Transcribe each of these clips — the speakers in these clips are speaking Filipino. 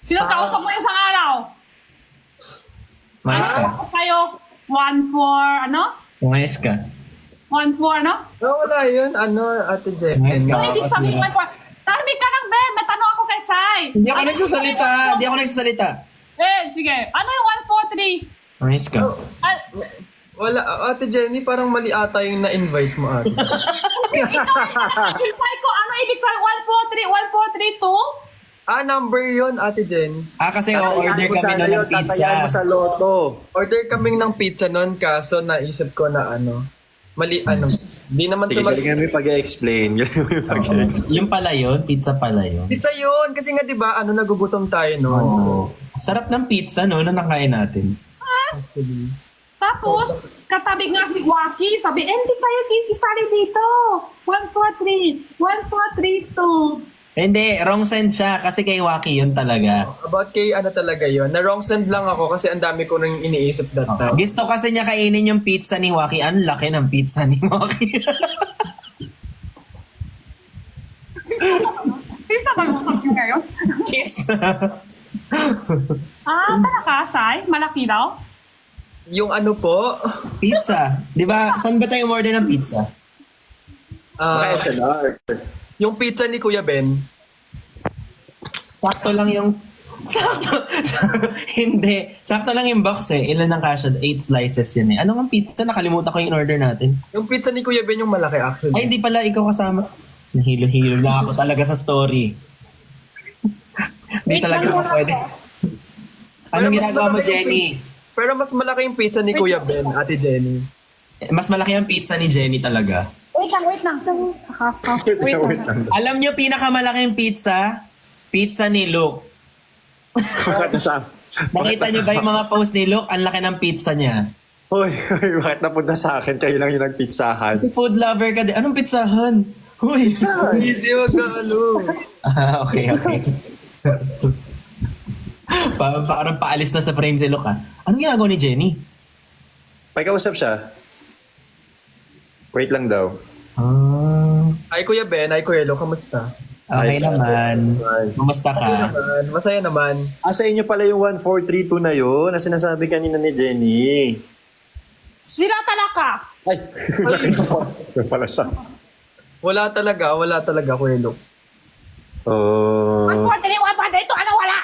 Sino kausap mo isang araw? Umayos ka. Ako kayo, 1-4, ano? Umayos ka. 1-4, ano? Wala yun. Ate Jen. Umayos ka. Ano ibig sabihin 1-4? Tahimik ka lang, Ben. May tanong ako kay Sai. Hindi ako nagsasalita. Hindi ako nagsasalita. Sige. Ano yung 1-4-3? Umayos ka. Wala. Ate Jenny, parang mali ata yung na-invite mo ate. Sai ko, ano ibig sabihin 1-4-3? 1-4-3-2? Number yun, Ate Jen. Kasi order kami nun ng Tatayan mo sa pizza. loto. Order kaming ng pizza nun, kaso naisip ko na mali, di naman Sige, sa galing kami pag-explain. Yung pala yun, pizza pala yun. Pizza yun, kasi nga diba, nagugutom tayo nun. Oo. Sarap ng pizza, no, na nakain natin. Actually. Tapos, katabi nga si Waki, sabi, hindi tayo kikisali dito. 1-4-3. 1-4-3-2. Hindi, wrong send siya kasi kay Waki yun talaga. About kay talaga yun. Na wrong send lang ako kasi ang dami ko nang iniisip that time. Gusto kasi niya kainin yung pizza ni Waki. Ang laki ng pizza ni Waki. Pizza ba gusto niyo ngayon? Pizza. Talaga, Sai? Malaki daw? Yung po, Pizza. Di ba? Saan ba tayo order ng pizza? Mga SNR. yung pizza ni Kuya Ben. Sakto lang yung... Sakto. Hindi. Sakto lang yung box eh. Ilan ang kasha? 8 slices yun eh. Ano ang pizza? Nakalimutan ko yung order natin. Yung pizza ni Kuya Ben yung malaki actually. Ay, hindi pala. Ikaw kasama. Nahilo-hilo na ako talaga sa story. Hindi talaga ako pwede. Anong ginagawa mo, Jenny? Pero mas malaki yung pizza ni Kuya Ben, Ate Jenny. Mas malaki ang pizza ni Jenny talaga. Wait lang. Wait lang. Alam niyo pinakamalaking pizza? Pizza ni Luke. Nakita niyo ba yung mga post ni Luke? Ang laki ng pizza niya. Hoy, bakit napunta sa akin? Kayo lang yung nagpizzahan. Si food lover ka din. Anong pizzahan? Hoy, Hindi wag okay. Parang paalis na sa frame si Luke ha. Anong ginagawa ni Jenny? May kausap siya. Wait lang daw. Ay Kuya Ben, ay Kuya Lo, kamusta? Okay naman. Kumusta ka? Masaya naman. Sa inyo pala yung 1432 na yun na sinasabi kanina ni Jenny. Sila talaga. Ay, nakita ko. Yung pala siya. Wala talaga Kuya Lo. 1-4-3. 1-4-3-2. Ano wala?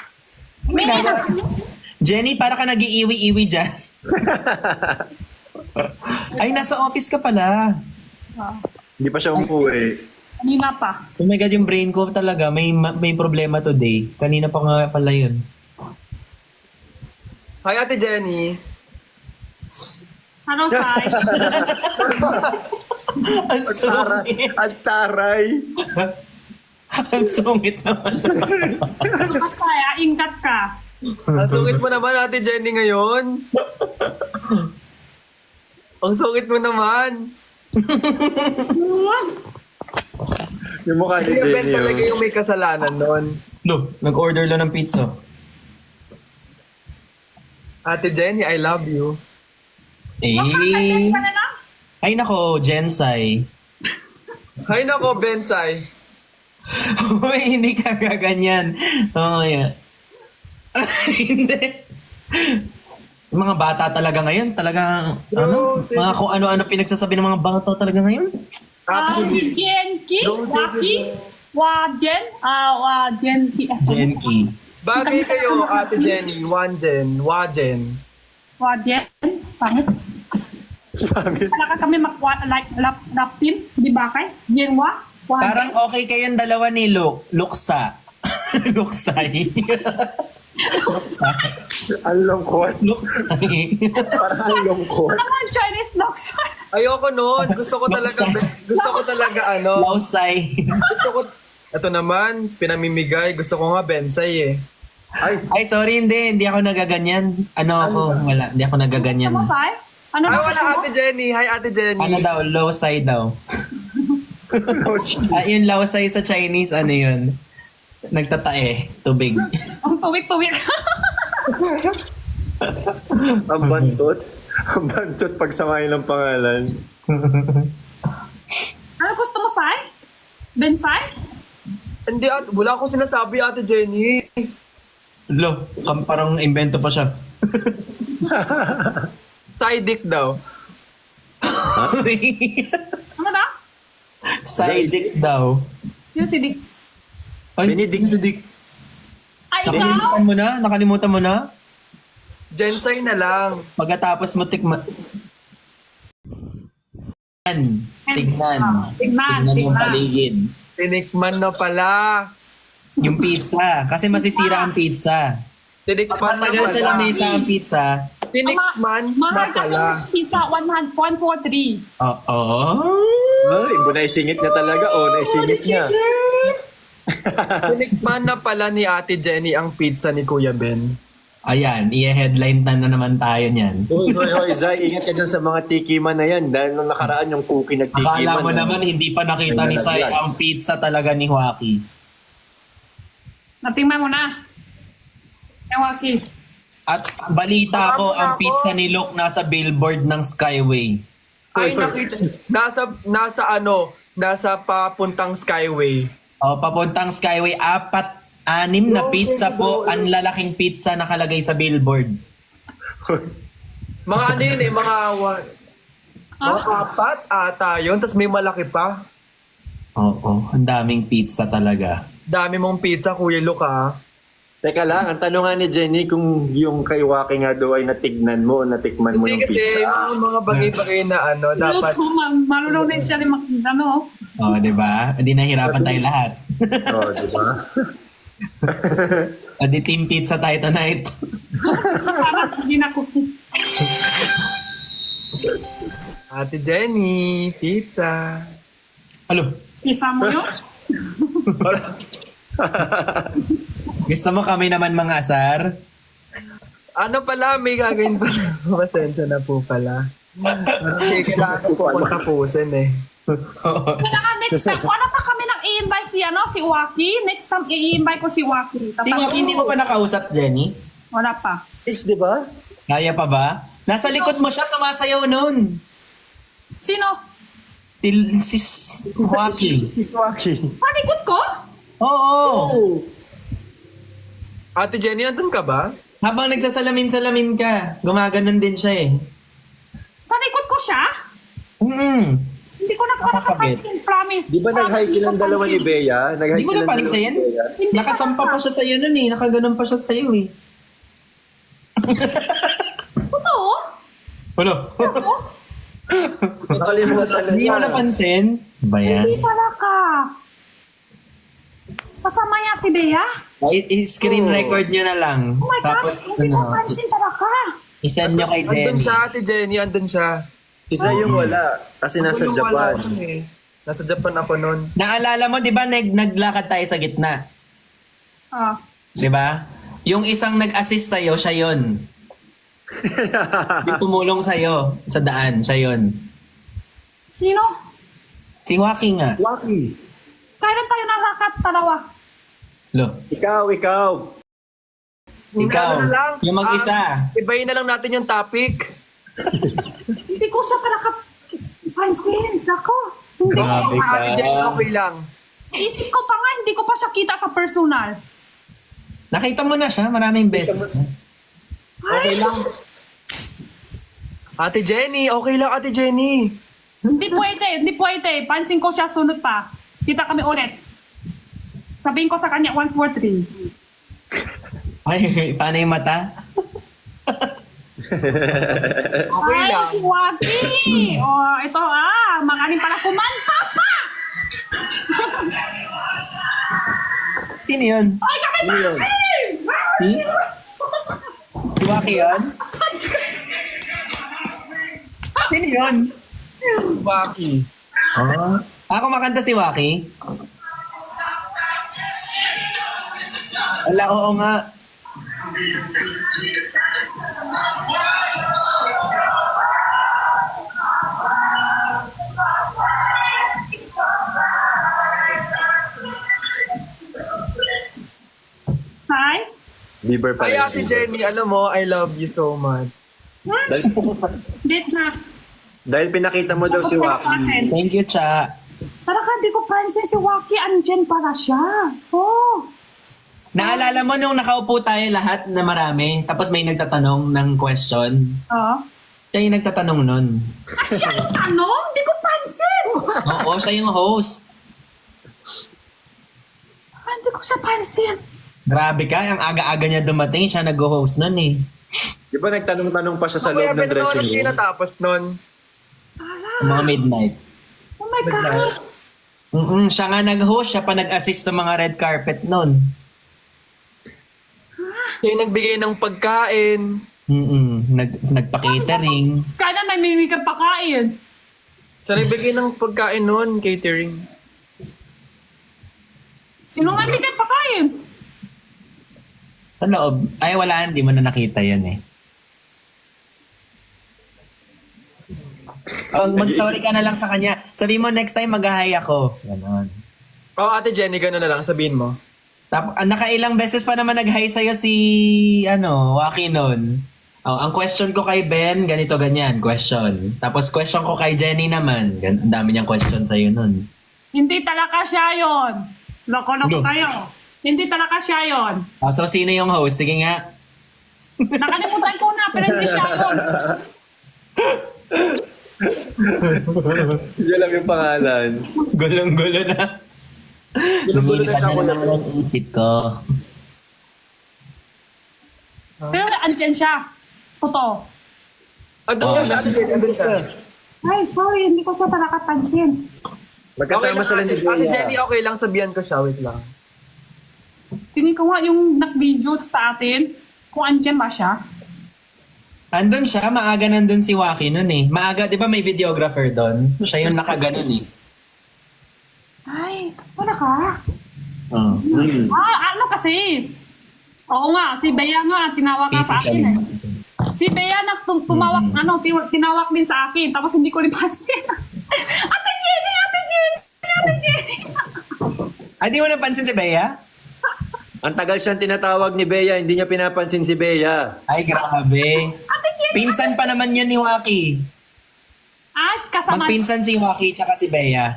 Jenny, para ka nag-iiwi-iwi dyan. Ay, nasa office ka pala. Hindi pa siya umuwi. Kanina pa. Oh my God, yung brain ko talaga, may problema today. Kanina pa nga pala yun. Hi Ate Jenny. Ano, Sai? Ang sungit. At taray. Ang sungit naman. Sai, ingat ka. Ang sungit mo naman Ate Jenny ngayon. Ang sungit mo naman. Yung mukha ni Kuya Ben Jenny. talaga yung may kasalanan nun. No, nag-order lang ng pizza. Ate Jenny, I love you. Eh. Ka na lang? Ay nako, Jensai. Hay nako, Bensay. Uy, hindi ka gaganyan. Oh, yeah. Hindi. Yung mga bata talaga ngayon, talagang, mga kung ano-ano pinagsasabi ng mga bata talaga ngayon. Si Jenki? Waki? Jenki. Jenki. Bagay kayo, Ate Jenny. Wajen. Wajen? Pangit. Pangit. Talaga kami lapin, di ba kay? Jenwa? Parang okay kayong dalawa ni Luke. Luksa. Luksay. Ang lungkot. Luksay. Parang ang lungkot. Ano ang Chinese laksan? Ayoko nun. Gusto ko talaga Lausay. gusto ko, ito naman, pinamimigay. Gusto ko nga Bensay eh. Ay, sorry, hindi ako nagaganyan. Wala, hindi ako nagaganyan. Ano, Sai? Ano Ay, ba wala gusto mo? Ate Jenny. Hi, Ate Jenny. Ano daw, lausay daw. Yung lausay sa Chinese, ano yun? Nagtatae, tubig. Ang tuwik-tuwik. Ang bantot. Ang bantot pag samayin ng pangalan. Ano gusto mo, Sai? Bensai? Hindi, wala akong sinasabi, Ate Jenny. Lo, parang invento pa siya. Side dick daw. Ano na? Side dick daw. Sino si Dick? Ay, Benedict. si Dick. Ay, ikaw? Nakalimutan mo na? Nakalimutan mo na? Jensay na lang. Pagkatapos mo tikman. Tignan. Tignan. Yung paligid. Tinikman na pala. Yung pizza. Kasi masisira ang pizza. Tinikman na Matagal sa pala. lamesa ang pizza. Tinikman na Mahal kasi pala. yung pizza, 143. Oo. Ay, iba naisingit niya talaga. Oh, naisingit niya. Tinikman na pala ni Ate Jenny ang pizza ni Kuya Ben. Ayan, i-headline na naman tayo niyan. Hoy, Zay, ingat ka dyan sa mga tikiman na yan. Dahil nung nakaraan yung cookie nagtikiman. Akala mo naman hindi pa nakita ni Sai ang pizza talaga ni Joaquin. Natingnan mo na. Ewaki. At balita ko, ang pizza ni Luke nasa billboard ng Skyway. Ay, nakita. Nasa papuntang Skyway. O, papuntang Skyway, 6 na pizza po, ang lalaking pizza nakalagay sa billboard. Mga ano yun mga apat ata yun, tapos may malaki pa. Oo, ang daming pizza talaga. Dami mong pizza, Kuya Luke, ha? Teka lang, ang tanong nga ni Jenny kung yung kay Waki nga daw ay natignan mo o natikman mo Hindi yung kasi pizza. yung mga bagay-bagay na dapat. Luto, marunong din siya rin ano. O, di ba? Hindi nahirapan tayo lahat. Oh, di ba? Adi team pizza tayo tonight. Sana hindi na cookie. Ate Jenny, pizza. Alo, Pizza mo yun? gusto mo kami naman mga asar? Ano pala, may gagawin pala. Pasensya na po pala. Kasi kailangan ko po akong tapusin eh. Kailangan next time, ano pa kami nang i-invite si Waki? Next time, i-invite ko si Waki. Si Joaquin, hindi mo pa nakausap, Jenny? Wala pa. Di ba? Kaya pa ba? Nasa likod mo siya, sumasayaw nun. Sino? Si Joaquin. Si Waki. Sa likod ko? Oo. Ate Jenny, andun ka ba? Habang nagsasalamin-salamin ka, gumaganon din siya eh. Sa likod ko siya? Hindi ko Nakakabit. nakapansin, promise. Di ba nag-hi Promise, silang hindi ko dalawa ni pansin. Bea? Nag-hi Hindi mo silang dalawa napansin? ni Bea? Hindi Nakasampa pa pa siya sa'yo nun eh. Nakaganon pa siya sa'yo eh. Totoo? Wala. Nakalimutan na Hindi mo niya. napansin? Ba yan? Hindi talaga. Kasama niya si Bea? I-screen record nyo na lang. Oh my Tapos, God, hindi ko pansin talaga. isend nyo kay Andun Jenny. siya, Ate Jenny, andun siya. Si Zay yung wala. Kasi nasa Ako yung Japan. wala nun eh. Nasa Japan ako nun. Naalala mo, di ba, naglakad tayo sa gitna? Ah. Di ba? Yung isang nag-assist sa'yo, siya yun. Yung tumulong sa'yo sa daan, siya yun. Sino? Si Joaquin nga. Waki. Kailan tayo narakat dalawa? Lo. Ikaw. Ikaw, Ano na lang, yung mag-isa. Ibayin na lang natin yung topic. Hindi ko siya talaga pansin. Ako. Hindi ko. Grabe ka. Ate Jenny, okay lang. Isip ko pa nga, hindi ko pa siya kita sa personal. Nakita mo na siya, maraming beses na. Okay lang. Ate Jenny, okay lang, Ate Jenny. Hindi pwede. Pansin ko siya, sunod pa. Kita kami ulit. Sabihin ko sa kanya, 143. Ay, paano yung mata? Okay Ay, lang. si Waki! Ito magaling pala kumanta pa! Sino yun? Ay, kami Sino yun? Si? Si Waki yun? Sino yun? Waki. Ako makanta si Waki? Wala, oo nga. Hi? Bieber pa Ay, rin. Ate Jenny, alam mo, I love you so much. Date na. Dahil pinakita mo daw si Waki. Thank you, Cha. Talaga, di ko pansin si Waki. Andyan pala siya. Naalala mo nung nakaupo tayo lahat na marami, tapos may nagtatanong ng question? Oo. Siya yung nagtatanong nun. Siya yung tanong? Hindi ko pansin. Oo, siya yung host. Hindi ko siya pansin. Grabe ka, ang aga-aga niya dumating, siya nag-host nun eh. Di ba nagtanong-tanong pa siya sa Kaya loob ng dressing pinanood room? natapos nun. Mga midnight. Oh my God. Siya nga nag-host, siya pa nag-assist sa mga red carpet nun. Siya yung nagbigay ng pagkain. Nagpa-catering. Kana may mimig ka pakain. Siya nagbigay ng pagkain nun, catering. Sino nga hindi ka pakain? Sa loob. Ay, wala, hindi mo na nakita yun eh. Oh, mag-sorry ka na lang sa kanya. Sabi mo, next time mag-hi ako. Ganon. Oo, Ate Jenny, gano'n na lang, sabihin mo. Nakailang beses pa naman nag-hi sa'yo si, Waki nun. Oh, ang question ko kay Ben, ganito, ganyan, question. Tapos question ko kay Jenny naman. Ang dami niyang question sa'yo nun. Hindi talaga siya yun. Loko-loko Ano? kayo. Hindi talaga siya yun. Oh, so, sino yung host? Sige nga. Nakalimutan ko na, pero hindi siya yun. Hindi alam yung pangalan. Gulong-gulo na. Lumilipad na naman ang isip ko. Pero andyan siya. Totoo. Andun siya, Ate Jenny, andun siya. Ay, sorry. Hindi ko siya talaga pansin. Magkasama sila ni Ate Bea. Jenny, okay lang, sabihan ko siya, wait lang. Tingin ko nga yung nag-video sa atin, kung andyan ba siya. Andun siya, maaga nandun si Waki nun eh. Maaga, di ba may videographer doon? Siya yung nakaganon eh. Ay, wala ka. Oh. Ano kasi? Oo nga, si Bea nga, tinawag nga Busy sa siya akin eh. rin. Si Bea tumawag, tinawag din sa akin, tapos hindi ko rin pansin. Ate Jenny! Ate Jenny! Ate Jenny! Ah, di mo napansin si Bea? Ang tagal siyang tinatawag ni Bea, hindi niya pinapansin si Bea. Ay, grabe. Ate Jenny! Pinsan pa naman yun ni Waki. Kasama. Magpinsan si Waki tsaka si Bea.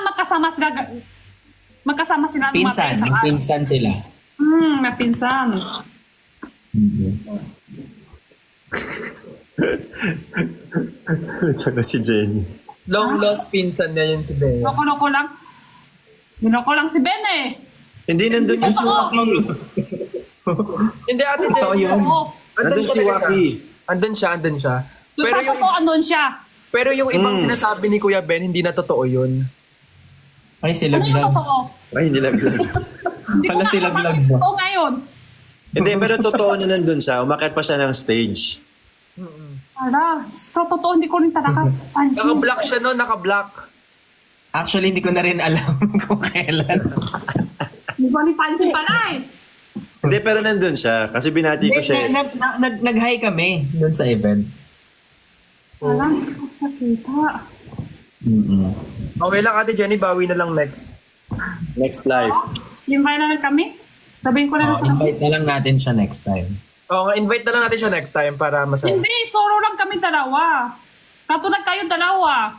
Magkasama sila. Pinsan, magpinsan sila. Mapinsan. Ito si Jenny. Long lost pinsan niya yun si Bea. Loko-loko lang. Binoko lang si Ben eh. Hindi nandun yun si Waki. Hindi, Ate Totoo Jenny. yun. Oo. Nandun si Waki. Andun siya. So sa totoo, andun siya. Pero yung ibang sinasabi ni Kuya Ben, hindi na totoo yun. Ay, Ano yung silaglag. totoo? Ay, hindi lang yun. Hindi ko Pala nga silaglag bakit ba? totoo ngayon. Hindi, pero totoo na nandun siya. Umakit pa siya ng stage. Ala, so totoo, hindi ko rin talaga pansin. Naka-block siya noon, naka-block. Actually, hindi ko na rin alam kung kailan. Hindi ko rin pansin pala eh. Hindi, pero nandun siya. Kasi binati ko siya. Nag-hi kami doon sa event. Ala, hindi ko siya kita. Okay lang, Ate Jenny, bawi na lang next. Next live. Yung kaya na lang kami? Sabihin ko na lang sa kami. Invite na lang natin siya next time. Oo, invite na lang natin siya next time para masaya. Hindi, solo lang kami dalawa. Katulad kayo dalawa.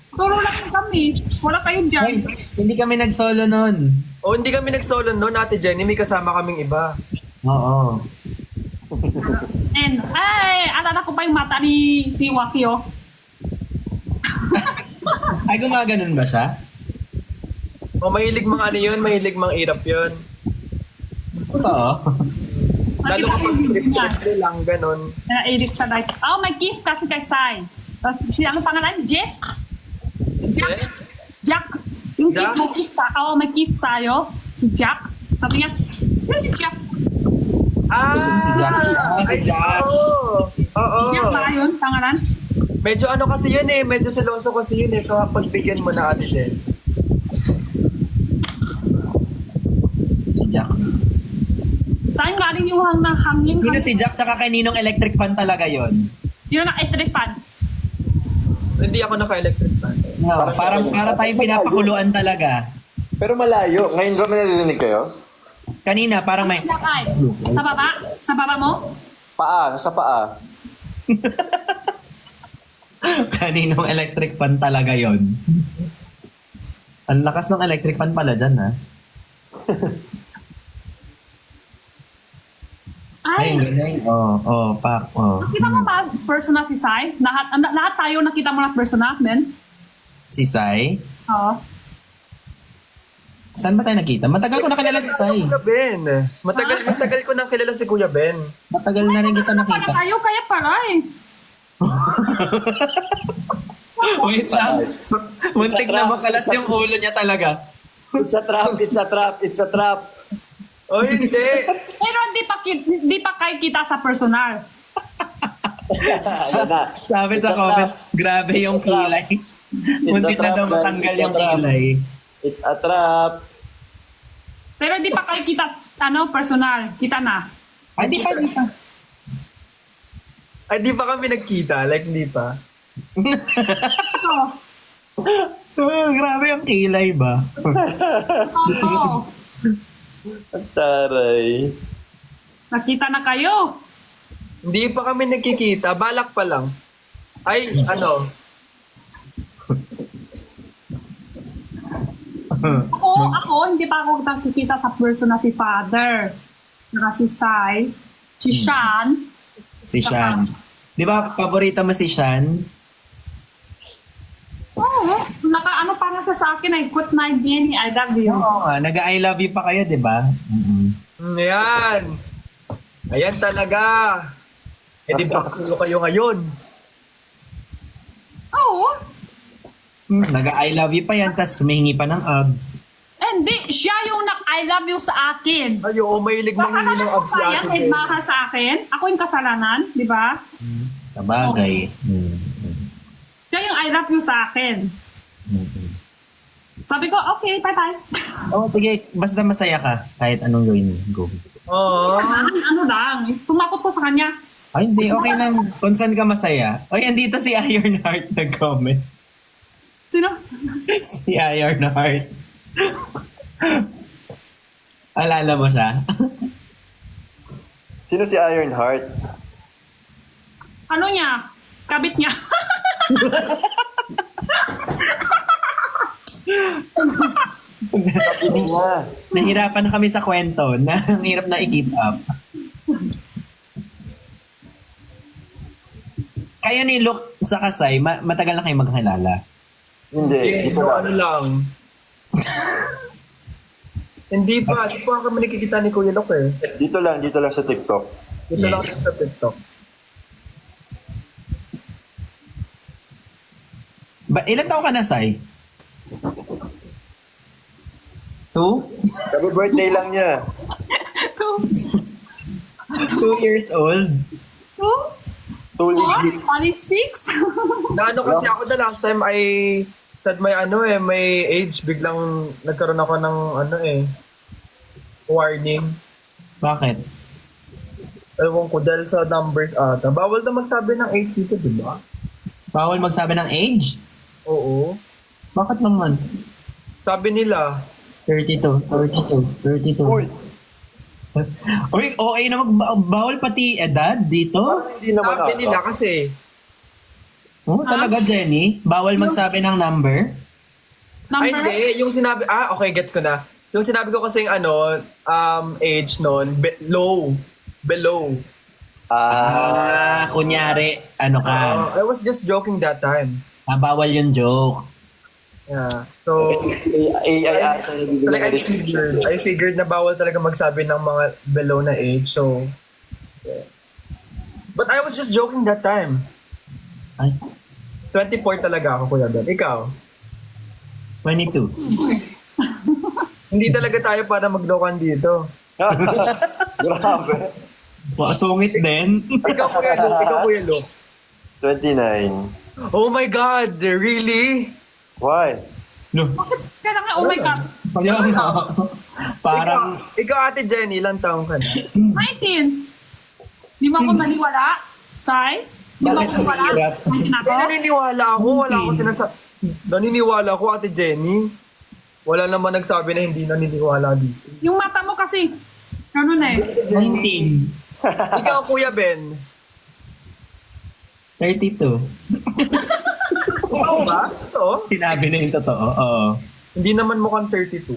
Solo lang kami. Wala kayong dyan. Ay, hindi kami nag-solo nun. O, hindi kami nag-solo noon, Ate Jenny. May kasama kaming iba. Oo. And, alala ko pa yung mata ni si Waki, oh. Ay, gumaganon ba siya? O, mahilig mga ano yun, mahilig mga irap yun. Totoo. Lalo kapag trip lang, ganon. Na-edit sa like, may gift kasi kay Sai. Tapos, anong pangalan? Jeff? Jack. Yung Jack? gift, may gift sa'yo. Si Jack. Sabi niya, ano si Jack? Si Jack. Si Jack. Oo. Jack ba yun? Pangalan? Medyo ano kasi yun eh, medyo seloso kasi yun eh. So, pagbigyan mo na, Ate Jen. Si Jack. Saan galing yung hangin? Sino si Jack tsaka kaninong electric fan talaga yon? Sino na electric fan? Hindi ako naka-electric fan. No, para tayong pinapakuluan talaga. Pero malayo. Ngayon ba may narinig kayo? Kanina, parang may... Lakay. Sa baba? Sa baba mo? Paa. Nasa paa. Kaninong electric fan talaga yon. Ang lakas ng electric fan pala dyan, ha? Ay, Ay, galing. Pak. nakita mo ba personal si Sai? Lahat tayo nakita mo na personal, men? Si Sai? Oo. Saan ba tayo nakita? Matagal ko na kilala si Sai. Kuya Ben. Matagal ko nang kilala si Kuya Ben. Matagal na rin kita Para nakita. tayo, kaya para eh. Wait lang. Muntik na makalas yung ulo niya talaga. It's a trap, it's a trap, it's a trap. Oh, hindi. Pero di pa kayo kita sa personal. Ayan na. Sabi sa It's a comment, trap. grabe yung It's a trap. kilay. It's Muntik a na trap, daw guys. matanggal It's a yung trap. kilay. It's a trap. Pero di pa kayo kita, personal. Kita na. Ay, di pa. Ay, di pa kami nagkita. Like, di pa. Ito. Grabe yung kilay ba? Oo. Ang taray. Nakita na kayo. Hindi pa kami nagkikita. Balak pa lang. Ay, ano? Ako, hindi pa ako nakikita sa person na si Father. Saka si Sai. Si Sean. Si Shan. Di ba, paborito mo si Shan? Oo. Naka-ano pa nga siya sa akin ay good night, Jenny. I love you. Oo nga, nag-I love you pa kayo, di ba? Ayan. Ayan talaga. Eh, di ba kayo ngayon? Oo. Nag-I love you pa yan, tas humihingi pa ng abs. Hindi, siya yung I love you sa akin. Ay, oo, mahilig mangingi ng abs si Kaya, Ate Jen. mahal sa akin. Ako yung kasalanan, di ba? Sabagay. Siya yung I love you sa akin. Sabi ko, okay, bye-bye. Oh, sige, basta masaya ka. Kahit anong gawin mo. Go. Oo. Ano lang, sumakot ko sa kanya. Ay, hindi. Okay lang. Kung saan ka masaya. Oy, andito si Ironheart nag-comment. Sino? Si Ironheart. Alala mo siya? Sino si Ironheart? Ano niya? Kabit niya. Nahirapan na kami sa kwento na ang hirap na i-keep up. Kayo ni Luke sa Kasay, matagal na kayo magkakilala. Hindi, dito lang. Ano lang. Hindi pa kami nakikita ni Kuya Lok eh. Dito lang sa TikTok. Dito lang sa TikTok. Ilan taon ka na, Sai? 2? Happy birthday lang niya. 2 years old? Too legit. 26? Naano kasi ako the last time ay said may may age biglang nagkaroon ako ng warning. Bakit? Ewan ko dahil sa numbers ata. Bawal na magsabi ng age dito, di ba? Bawal magsabi ng age? Oo. Bakit naman? Sabi nila, 32. Uy, Uy, okay na bawal pati edad dito? hindi naman sabi ata. nila kasi, Oh, talaga, Jenny? Bawal magsabi ng number? ay Number? hindi, yung sinabi, okay, gets ko na. Yung sinabi ko kasing age nun, below. Kunyari, ano ka? I was just joking that time. Bawal yung joke. Yeah. So, AI ata yung like bibigyan I figured na bawal talaga magsabi ng mga below na age. So, yeah. But I was just joking that time. Ay, 24 talaga ako, Kuya Ben. Ikaw? 22. Hindi talaga tayo para maglokan dito. Grabe. Sungit din. Ikaw, Kuya Luke. Ikaw, Kuya Luke. 29. Oh my God! Really? Why? No. Kaya nga, oh my God. Ayun, parang, Ikaw, Ate Jenny, ilang taong ka na? 19. Di mo ako maniwala? Sai? Di mo Bakit ako maniwala? mahirap? 19 ako? Naniniwala ako. Wala ako naniniwala ako, Ate Jenny. Wala naman nagsabi na hindi naniniwala dito. Yung mata mo kasi, ano na eh. 19. Ikaw, Kuya Ben. 32. Ikaw ba? Ito? Sinabi na yung totoo. Oo. Hindi naman mukhang 32.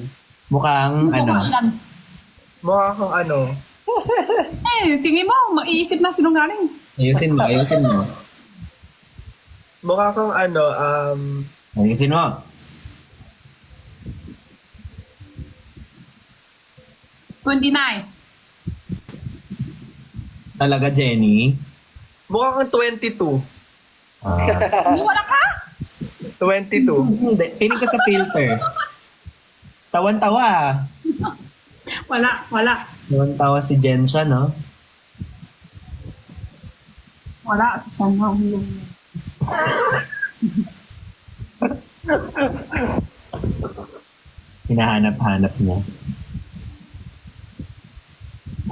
Mukhang ano. Ilan? Mukha kang ano. Tingin mo, maiisip na sinungaling. Ayusin mo, ayusin mo. Mukha kang ano, Ayusin mo. $29. Talaga, Jenny? mukha kang 22. Hindi wala ka? 22. Hindi, feeling ko sa filter. Tawan-tawa. Wala. Tawan-tawa si Jen siya, no? Wala. Siya na. Hinahanap-hanap niya.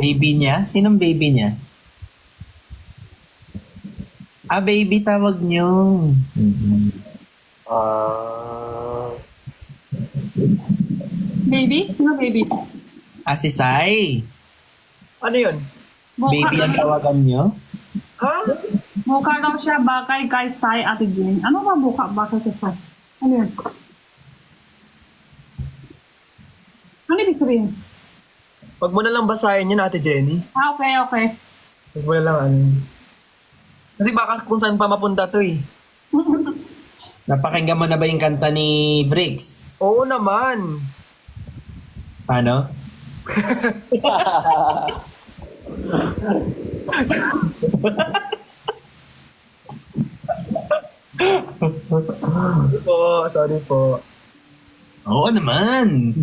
Baby niya? Sinong baby niya? Baby tawag niyo. Baby? Sino baby? Si Sai. Ano yun? Baby ang tawagan niyo? Ha? Mukha daw siya bakay kay Sai Ate Jen. Ano ba mukha bakay kay Sai? Ano yun? Ano ibig sabihin? Wag mo na lang basahin yun, Ate Jenny. Okay. Wag mo na lang ano. Kasi baka kung saan pa mapunta to eh. Napakinggan mo na ba yung kanta ni Briggs? Oo naman. Paano? Sorry po. Oo naman.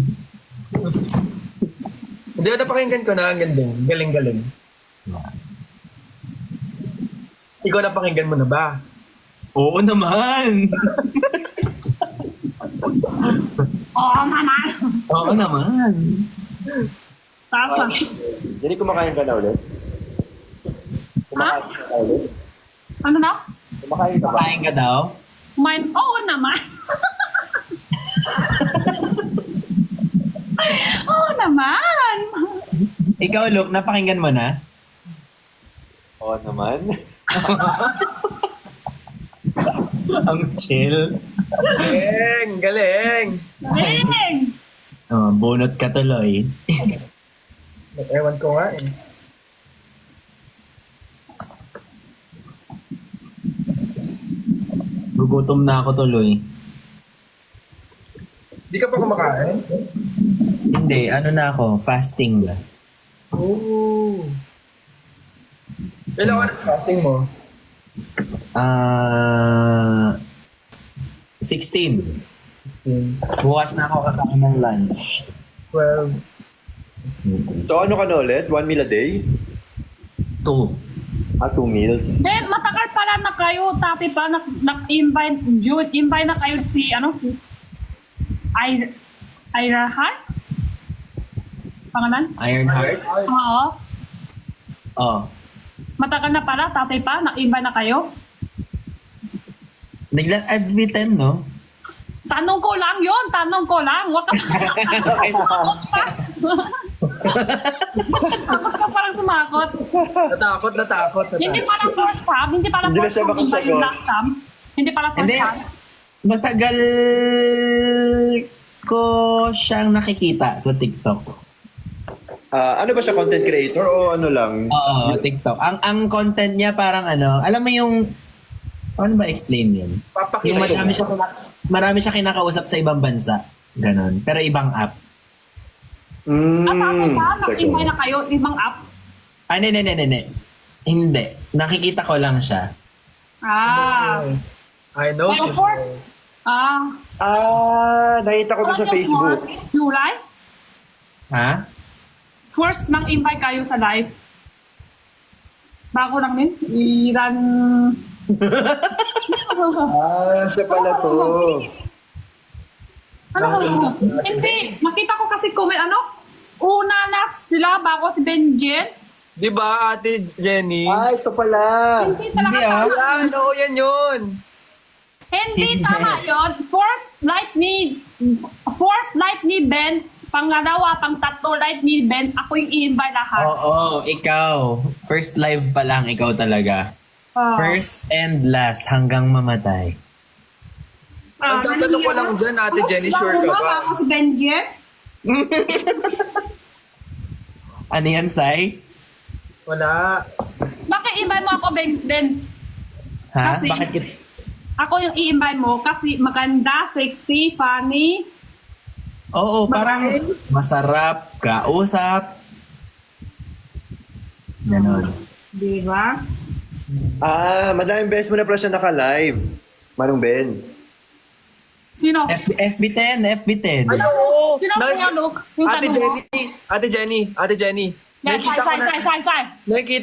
Hindi, napakinggan ko na. Ang galing. Galing. Ikaw napakinggan mo na ba? Oo naman. Oo naman. Oo naman. Tasa. Jenny, kumakain ka na ulit? Kumakain ka na ulit? Ano na? Kumakain ka ba? Kain ka daw? Mine, oo naman. Oo naman. Ikaw, Luke, napakinggan mo na? Oo naman. Ang chill. Galing. Ding! Bunot ka tuloy. Ewan ko nga eh. Gugutom na ako tuloy. Di ka pa kumakain? Hindi, ano na ako, fasting na. Oo. Ilang oras fasting mo? 16. 16. Bukas na ako kakain ng lunch. 12. So ano ka na ulit? 1 meal a day? 2. 2 meals? Then, matagal pala na kayo, tapi pa, invite na kayo si Ira Hart? Pangalan? Ironheart? Oo. Oh. Matagal na pala, tatay pa, invite na kayo. Nagla-admitan, no? Tanong ko lang yun, Huwag ka Takot ka parang sumakot. Natakot. Hindi pala first time, Hindi na siya makasagot. yung last time. Hindi pala first Hindi. time. Matagal ko siyang nakikita sa TikTok. Ano ba siya? Content creator o ano lang? Oo, TikTok. Ang content niya parang ano, alam mo yung, paano ba explain yun? Papakita Yung siya. marami siya kinakausap sa ibang bansa. Ganon. Pero ibang app. Tatay pa, Teka. invite na kayo, ibang app. Hindi. Nakikita ko lang siya. I know. Pero first, Nakita ko doon sa Facebook. July? Ha? First nang invite kayo sa live. Bago lang din. Iran. Siya pala to. Hindi. Makita ko kasi una na sila bago si Benjen. Di ba, Ate Jenny? Ito pala. Hindi talaga Hindi, tama. Yan, oo, yan yun. Hindi tama yun. First light ni Ben. Pangalawa, pang-tatlo light ni Ben. Ako yung i-invite lahat. Oo, ikaw. First live pa lang, ikaw talaga. First and last hanggang mamatay. Ang tatanong ko lang dyan, Ate Jenny, sure ka ba? Ako si Benjet. Ano yan, Sai? Wala. Bakit invite mo ako, Ben? Ha? Kasi- Bakit Ako yung i-invite mo kasi maganda, sexy, funny. Oo, parang masarap, kausap. Ganon. Di ba? Madaming beses mo na pala siya naka-live. Manong Ben. Sino? FB10, FB10. Ay, oo. Sino po yung look? Yung Ate tanong mo? Jenny, Ate Jenny. Yes, sai.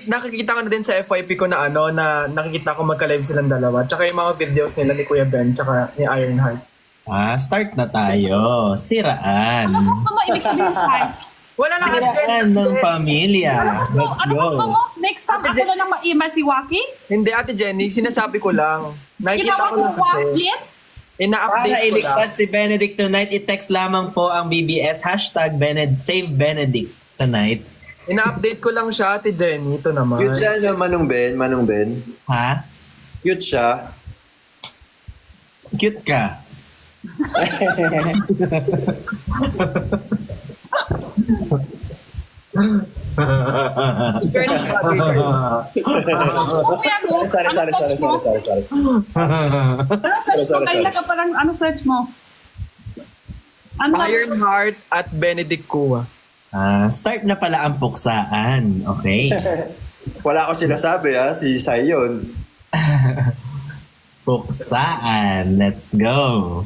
Nakikita ko na din sa FYP ko na na nakikita ko magka-live silang dalawa. Tsaka yung mga videos nila ni Kuya Ben, tsaka ni Ironheart. Start na tayo. Siraan. Ano gusto mo ibig sabihin, Sai? Wala lang, Ate Siraan Jenny. ng pamilya. Ano gusto mo? Next time ako na lang ma-email si Waki? Hindi, Ate Jenny, sinasabi ko lang. Nakikita Ginawa ko mo lang Waki? kasi. Para Ina-update ko lang. iligtas si Benedict tonight, i-text lamang po ang BBS hashtag Save Benedict tonight. Ina-update ko lang siya, Ate Jenny. Ito naman. Cute siya, no, Manong Ben. Ha? Cute siya. Cute ka. Fairness, Ate Jenny. Kuya Luke, ano search mo? Ano search mo? Kanina ka parang ano search mo? Ano? Ironheart at Benedict Kua. Start na pala ang puksaan. Okay. Wala ako sinasabi si Sai yun. Puksaan. Let's go.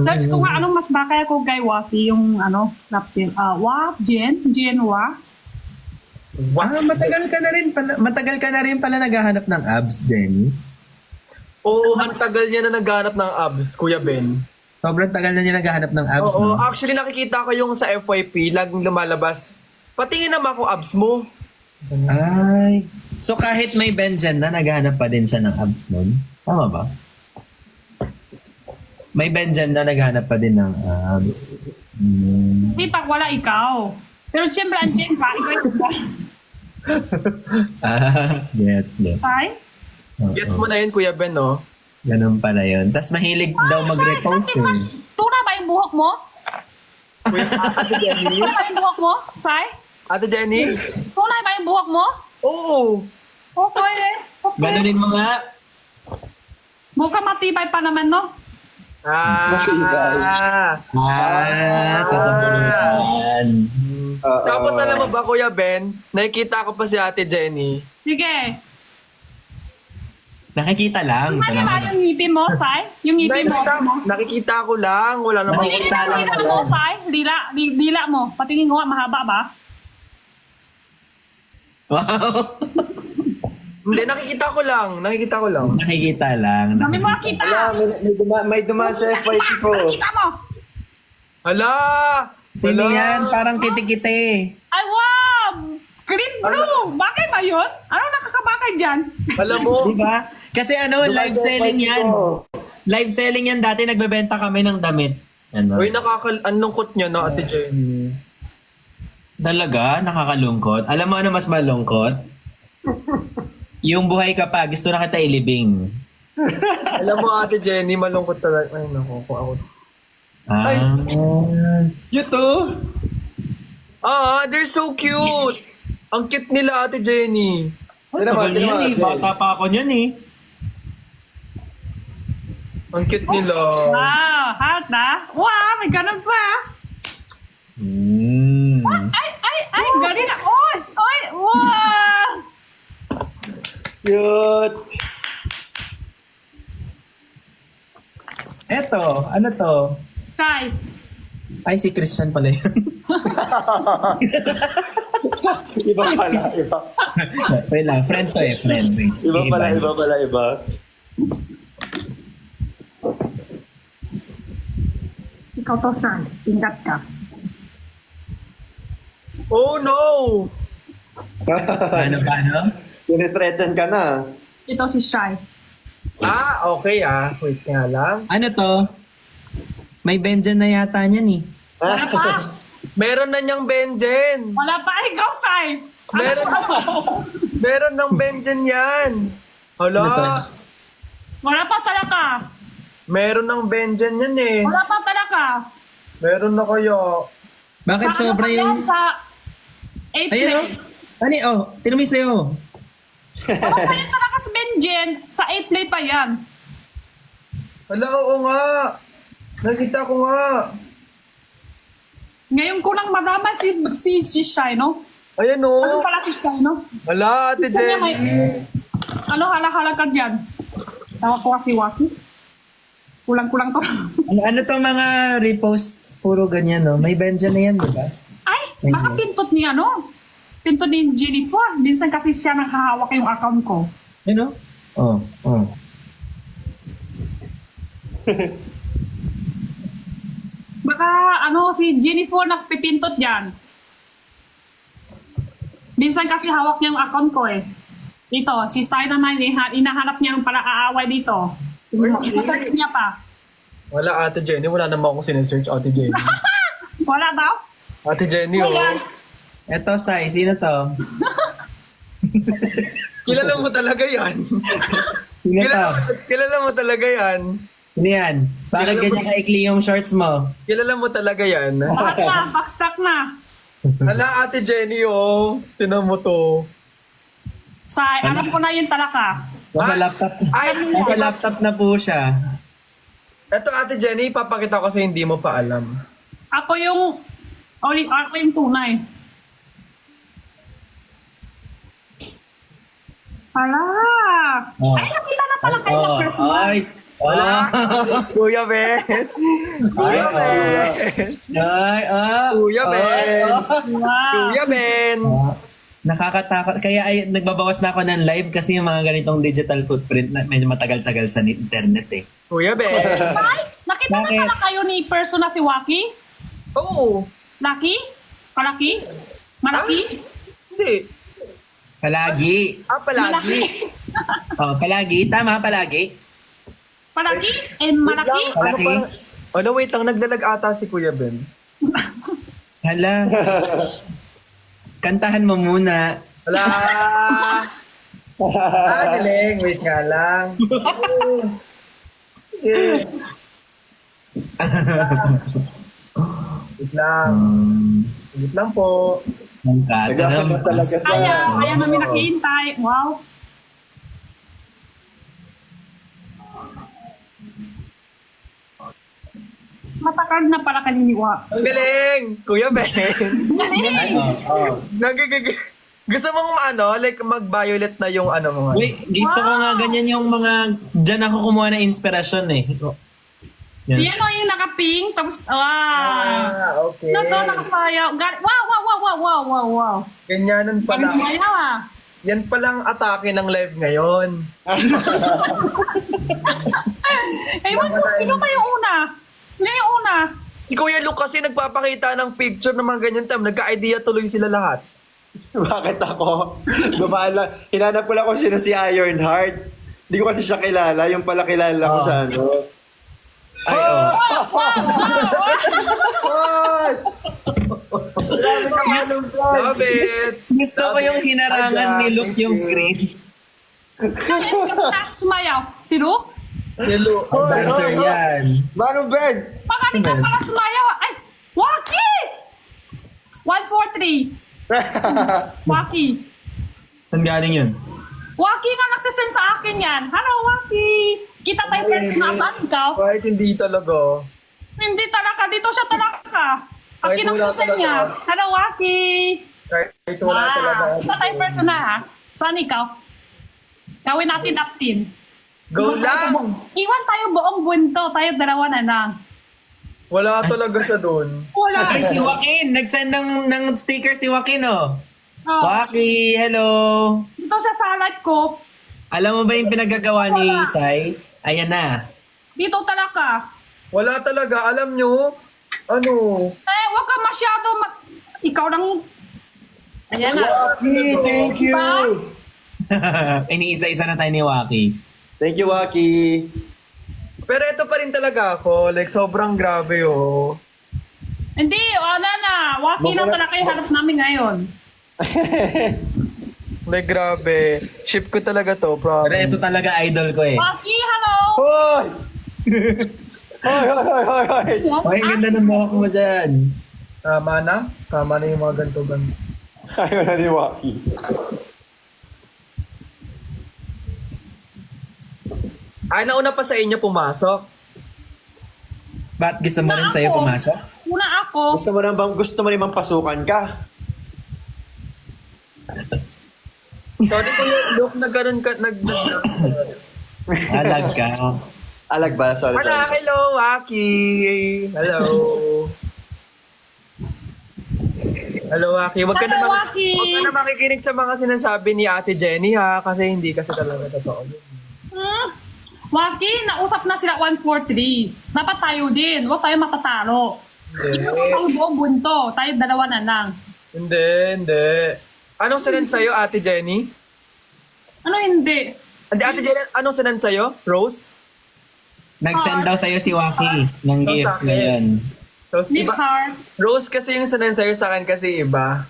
Search ko nga anong mas bakay ako kay Waki, yung ano, napkin. Jenwa. Matagal ka na rin pala naghahanap ng abs, Jenny. Oo, ang tagal niya na naghanap ng abs, Kuya Ben. Sobrang tagal na niya naghahanap ng abs, Oo, no? actually nakikita ko yung sa FYP, laging lumalabas. Patingin naman kung abs mo. Ay. So kahit may Benjen na, naghahanap pa din siya ng abs nun? Tama ba? May Benjen na naghahanap pa din ng abs. Hindi pa wala ikaw. Pero siyempre, ang Jen pa, ikaw yung ba? Gets. Tay? Oo. Gets mo na yun, Kuya Ben, no? Ganun pala yun. Tapos mahilig daw mag-repose eh. Tuna ba yung buhok mo? Kuya, Ate Jenny? Tuna ba yung buhok mo? Sai? Ate Jenny? Tunay ba yung buhok mo? Oo. Okay. Ganunin mo nga. Mukhang matibay pa naman, no? Sasabunutan. Tapos alam mo ba, Kuya Ben, nakikita ko pa si Ate Jenny. Sige. Nakikita lang. Ano ba yung ngipin mo, Sai? Yung ngipin mo. Nakikita ko lang, wala namang... Nakikita lang. Dila mo, Sai. Dila mo. Patingin ko nga, mahaba ba? Wow. Hindi, nakikita ko lang. Nakikita lang. Dami mo nakita. May dumaan sa FYP ko. Nakita mo. Hala! Sino yan? Parang kiti-kiti. Ay, wow! Green blue! Bakit ba yun? Ano nakakabakay dyan? Alam mo, Di ba? Kasi live selling yan. Live selling yan. Dati nagbebenta kami ng damit. Ano? uy, ang lungkot niya na, Ate Jenny. Talaga? Nakakalungkot? Alam mo ano mas malungkot? Yung buhay ka pa, gusto na kita ilibing. Alam mo, Ate Jenny, malungkot talaga. Ay, naku, kung ako. Ay. You too? They're so cute! Ang cute nila, Ate Jenny. Ay, tagal yan eh. Bata pa ako niyan eh. Ang cute nila. Wow, hot na. Wow, may ganun pa. Ay, galing na. Oy, wow. Cute. Eto, ano to? Sai. Ay, si Christian pala yun. Iba pala, iba. Wait lang, friend to eh, friend. Iba pala. Ikaw to, Sai. Pindat ka. Oh, no! Ano? Tinitreaten ka na. Ito si Sai. Okay Wait nga lang. Ano to? May Benjen na yata niyan eh. Wala pa. Meron na niyang Benjen. Wala pa. Ikaw, Sai. Meron ng Benjen yan. Ano to? Hala, Wala pa talaga. meron ng Benjen yan eh. Wala pa talaga. Meron na kayo. Bakit Sa ano sobra pa yan? yung... Sa April. Ayun o. Ano oh, tinumi sa'yo. Wala pa yan talaga sa Benjen. Sa April pa yan. Hala, oo nga. Nakita ko nga. Ngayon ko lang madama si Shai, no? Ayan Ano o. pala si Shai, no? Hala, Ate Kanya Jenny. Ano hala-hala ka dyan? Tawa ko kasi Waki. Kulang-kulang to. Ano to mga repost, puro ganyan, no? May Benja na yan, di ba? Ay, baka pintot ni ano? Pintot ni Jennifer. Minsan kasi siya naghahawak yung account ko. Ano? Oh, oh. Baka ano si Jennifer nagpipintot yan. Minsan kasi hawak niya yung account ko eh. Dito, si Steiner na inahanap niya yung para aaway dito. Isa-search niya pa. Wala, Ate Jenny. Wala naman akong sinesearch, Ate Jenny. Wala daw? Ate Jenny, oh. Ayan. Eto, Sai, sino to? Kilala mo talaga yan. Sino to? Kilala mo talaga yan. Sino yan? Bakit ganyan kaikli yung shorts mo? Kilala mo talaga yan. Bakit na? Backstack na. Hala, Ate Jenny, oh. Tinan mo to. Alam ko na yun talaga. Nasa laptop. Nasa laptop na po siya. Eto, Ate Jenny, papakita ko sa hindi mo pa alam. Ako yung tunay. Hala! Oh. Ay, nakita na pala kayo ng personal. Ay! Wala! Kuya Ben! Kuya Ben! Ay! Kuya Ben! Wow. Kuya Ben! Nakakatakot. Kaya ay, nagbabawas na ako ng live kasi yung mga ganitong digital footprint na medyo matagal-tagal sa internet eh. Kuya Ben! Ay, nakita na Bakit? pala kayo ni persona si Waki? Oo! Laki? Kalaki? Malaki? Hindi. Palagi. Palagi. Malaki? Oh, palagi. Tama, palagi. Palaki? Malaki? Palaki. Ano, wait lang. Nagdalag ata si Kuya Ben. Hala. Kantahan mo muna. Hala! Galing. Wait nga lang. Yeah. Wait lang. Wait lang po. Ang kata Nagkakaroon naman. talaga sa... Kaya namin nakihintay. Wow. Matakal na pala kaniniwa. Ang galing! Kuya Ben! Galing! Gusto mong like mag-violet na yung ano mo. Uy, gusto ko nga ganyan yung mga... Diyan ako kumuha ng inspirasyon eh. Yan. Yan o yung naka-pink. Tapos, wow. Okay. Nato, nakasayaw. Wow. Ganyanan pala. Parang sayaw ah. Yan palang atake ng live ngayon. Ewan ko, sino ba yung una? Sino yung una? Si Kuya Luke kasi nagpapakita ng picture ng mga ganyan time. Nagka-idea tuloy sila lahat. Bakit ako? Dumaan lang. Hinanap ko lang kung sino si Ironheart. Hindi ko kasi siya kilala. Yung pala kilala ko sa ano. Ay, oh. What? Grabe ka malungkot. Love it! Gusto ko yung hinarangan ni Luke yung screen. Sino yung sumayaw? Si Ru? Si Luke. Ang dancer yan. Mano Ben? Baka di ka pala sumayaw ah. Ay! Waki! 143. Waki. Saan galing yun? Waki nga nagsisend sa akin yan. Hello, Waki. Kita tayo personal. Saan ikaw? Kahit hindi talaga. Hindi talaga. Dito siya talaga. Akin Kahit ang wala send niya. talaga. Hello, Waki. Kahit wala talaga. Kita tayo personal ha. Saan ikaw? Gawin natin uptin. Go lang! Iwan tayo buong bunto. Tayo dalawa na lang. Wala talaga siya doon. Wala. Ay, si Joaquin! Nag-send ng sticker si Joaquin, oh. Oh, Waki, hello! dito siya sa live ko. Alam mo ba yung pinagagawa ni Wala. Sai? Ayan na. Dito talaga. Wala talaga. Alam nyo? Ano? Eh, wag ka masyado ikaw lang. Ayan na. Thank you. Diba? Iniisa-isa na tayo ni Waki. Thank you, Waki. Pero ito pa rin talaga ako. Like, sobrang grabe, oh. Hindi, wala na. Waki lang talaga yung hanap namin ngayon. Like, grabe. Ship ko talaga to, Pero promise. ito talaga idol ko eh. Waki, hello! Hoy! Hoy, hoy, hoy, hoy, hoy! Hoy, ang ganda ng buhok mo dyan. Tama na? Tama na yung mga ganto-ganto. Ayaw na ni Waki. Ay, nauna pa sa inyo pumasok. Ba't gusto mo rin sa'yo pumasok? Una ako. Gusto mo namang pasukan ka? Sorry ko yung look na ganun ka, Alag ka. Alag ba? Sorry, Ano, sorry. hello, Waki. Hello. Hello, Waki. Huwag ka Hello, na Waki. Huwag ka na makikinig sa mga sinasabi ni Ate Jenny, ha? Kasi hindi kasi talaga totoo yun. Waki, nausap na sila 143. Dapat tayo din. Huwag tayo matatalo. Hindi. Ikaw ang buong bunto. Tayo dalawa na lang. Hindi. Anong sinend sa'yo, Ate Jenny? Ano hindi? Ate Jenny, anong sinend sa'yo? Rose? Nag-send daw sa'yo si Waki ng Sa gift akin. ngayon. Rose, Big iba? heart. Rose kasi yung sinend sa'yo, sa akin kasi iba.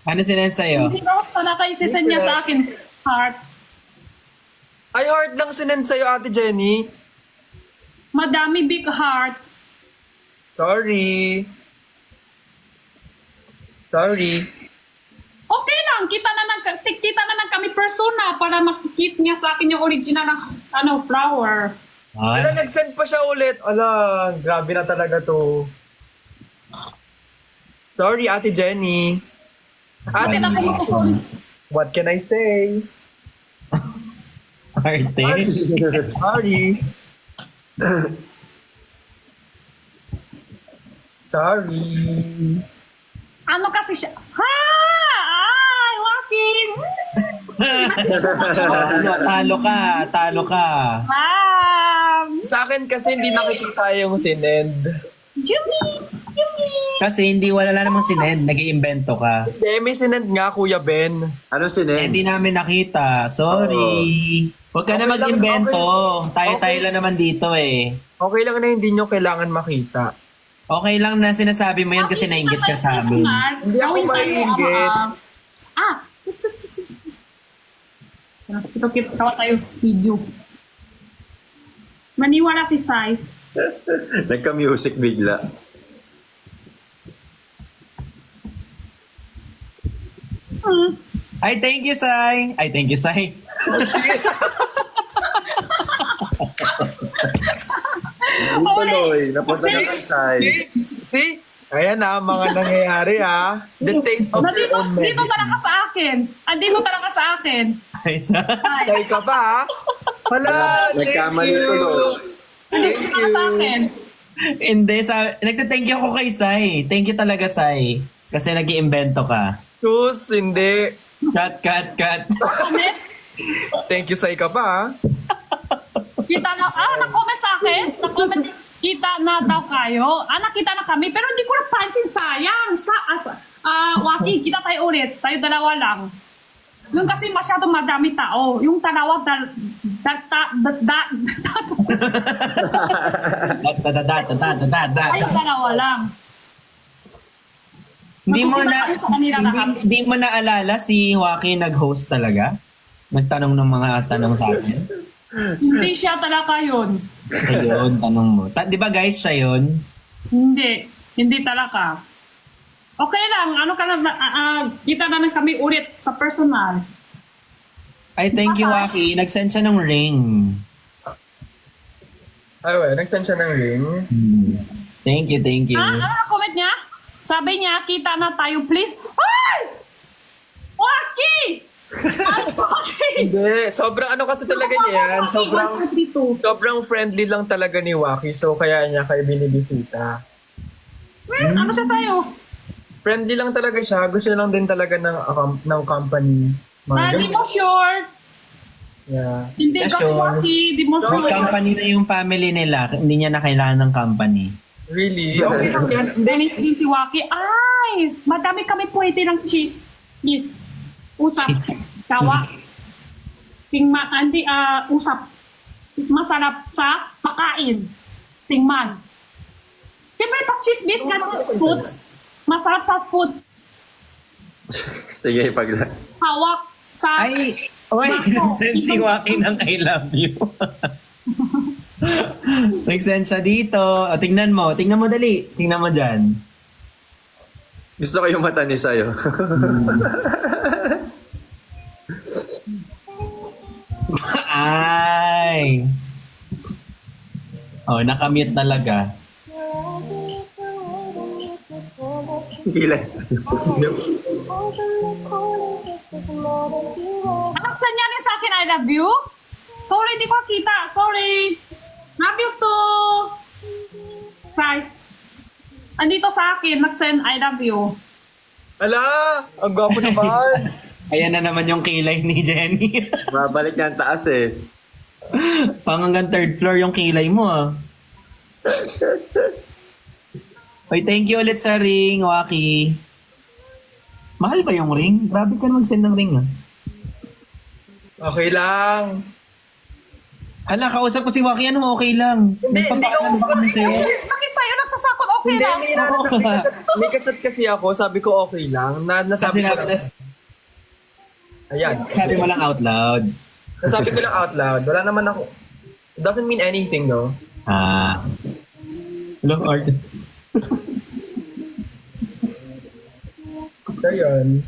Ano sinend sa'yo? Hindi ko sana kayo sisend niya sa akin. Heart. Ay, heart lang sinend sa'yo, Ate Jenny. Madami big heart. Sorry. Okay lang. Kita na lang kami persona para makikip niya sa akin yung original ng flower. Ala, Ah, nag-send pa siya ulit. Ala, grabe na talaga to. Sorry, Ate Jenny. Ate Ate, na kayo susunod. what can I say? arte. Sorry. Sorry. Ano kasi siya? Ha! Ay, Joaquin! Talo ka. Sa akin kasi hindi nakikita yung sinend. Jimmy! Kasi wala namang sinend, nag-iimbento ka. Hindi, may sinend nga, Kuya Ben. Ano sinend? Hindi namin nakita. Sorry. Huwag ka na Okay lang, mag-imbento. okay. Tayo-tayo Okay. lang naman dito eh. Okay lang na hindi nyo kailangan makita. Okay lang na sinasabi mo yan kasi nainggit ka sa amin. Hindi ako maiinggit. Ito, tawa tayo video. Maniwala si Sai. Nagka-music bigla. Ay, thank you, Sai. Ay, thank you, Sai. Tuloy, napunta na kay Sai. See? Ayan na, mga nangyayari ha. The taste of your own Dito medicine. talaga sa akin. Dito talaga sa akin. Ay, Sai. Tay ka ba ha? Hala, thank Nagkamali you. tuloy. Dito talaga sa akin. Hindi, nagta-thank you ako kay Sai. Thank you talaga, Sai. Kasi nag-iimbento ka. Sus, hindi. Cut. Comment. Thank you sa ika pa ha. Kita na, na-comment sa akin. Na-comment, kita na daw kayo. Nakita na kami. Pero hindi ko napansin, sayang. Waki, kita tayo ulit. Tayo dalawa lang. Yung kasi masyadong madami tao. Yung dalawa, tayo dalawa lang. Hindi mo na Matutunan tayo sa kanila lahat. hindi mo naalala si Joaquin nag-host talaga? Nagtanong ng mga tanong sa akin. Hindi siya talaga yun. Ayun, tanong mo. Di ba guys, siya yun? Hindi talaga. Okay lang, kita naman kami ulit sa personal. Ay, thank you, Waki. Nag-send siya ng ring. Ay, well, nag-send siya ng ring. Thank you. Ano ang comment niya? Sabi niya, kita na tayo please. Ay! Waki! Ay, Waki! Hindi, sobrang ano kasi talaga niyan. Sobrang friendly lang talaga ni Waki. So, kaya niya kayo binibisita. Ano siya sa'yo? Friendly lang talaga siya. Gusto lang din talaga ng company. Di mo sure. Yeah. Hindi Yeah, ka sure. Waki, di mo May sure. company na yung family nila. Hindi niya na kailangan ng company. Really? Okay lang yan. Dennis din si Waki. Ay! Madami kami pwede ng cheese. Yes. Usap. Cheese. Tawa. Usap. Masarap sa pakain. Tingman. Siyempre, pag cheese biscuit, foods. Masarap sa foods. Sige, pag... hawak sa... Ay, oy, send si Joaquin ng I love you. Nag-send siya dito. O, tingnan mo dali. Tingnan mo dyan. Gusto ko yung mata ni sa'yo. Ay. Oh, nakamute talaga. Kilay. Anak, saan niya rin sa akin I love you? Sorry, di ko kita. Sorry. Love you too. Try. Andito sa akin, nag-send I love you. Ala! Ang gwapo naman! Ayan na naman yung kilay ni Jenny. Mabalik niya ang taas eh. Pang hanggang third floor yung kilay mo ah. Oy, thank you ulit sa ring, Waki. Mahal ba yung ring? Grabe ka mag-send ng ring ah. Okay lang. Hala, kausap ko si Waki, ano okay lang? Nagpapaalam ba kami sa'yo? Bakit sa'yo nagsasakot okay Hindi, lang? may kachat kasi ako, sabi ko okay lang. Nasabi ko lang. Ayan. Sabi mo lang out loud. Nasabi ko lang out loud. Wala naman ako. It doesn't mean anything, no? Ah. Long art. So, yun.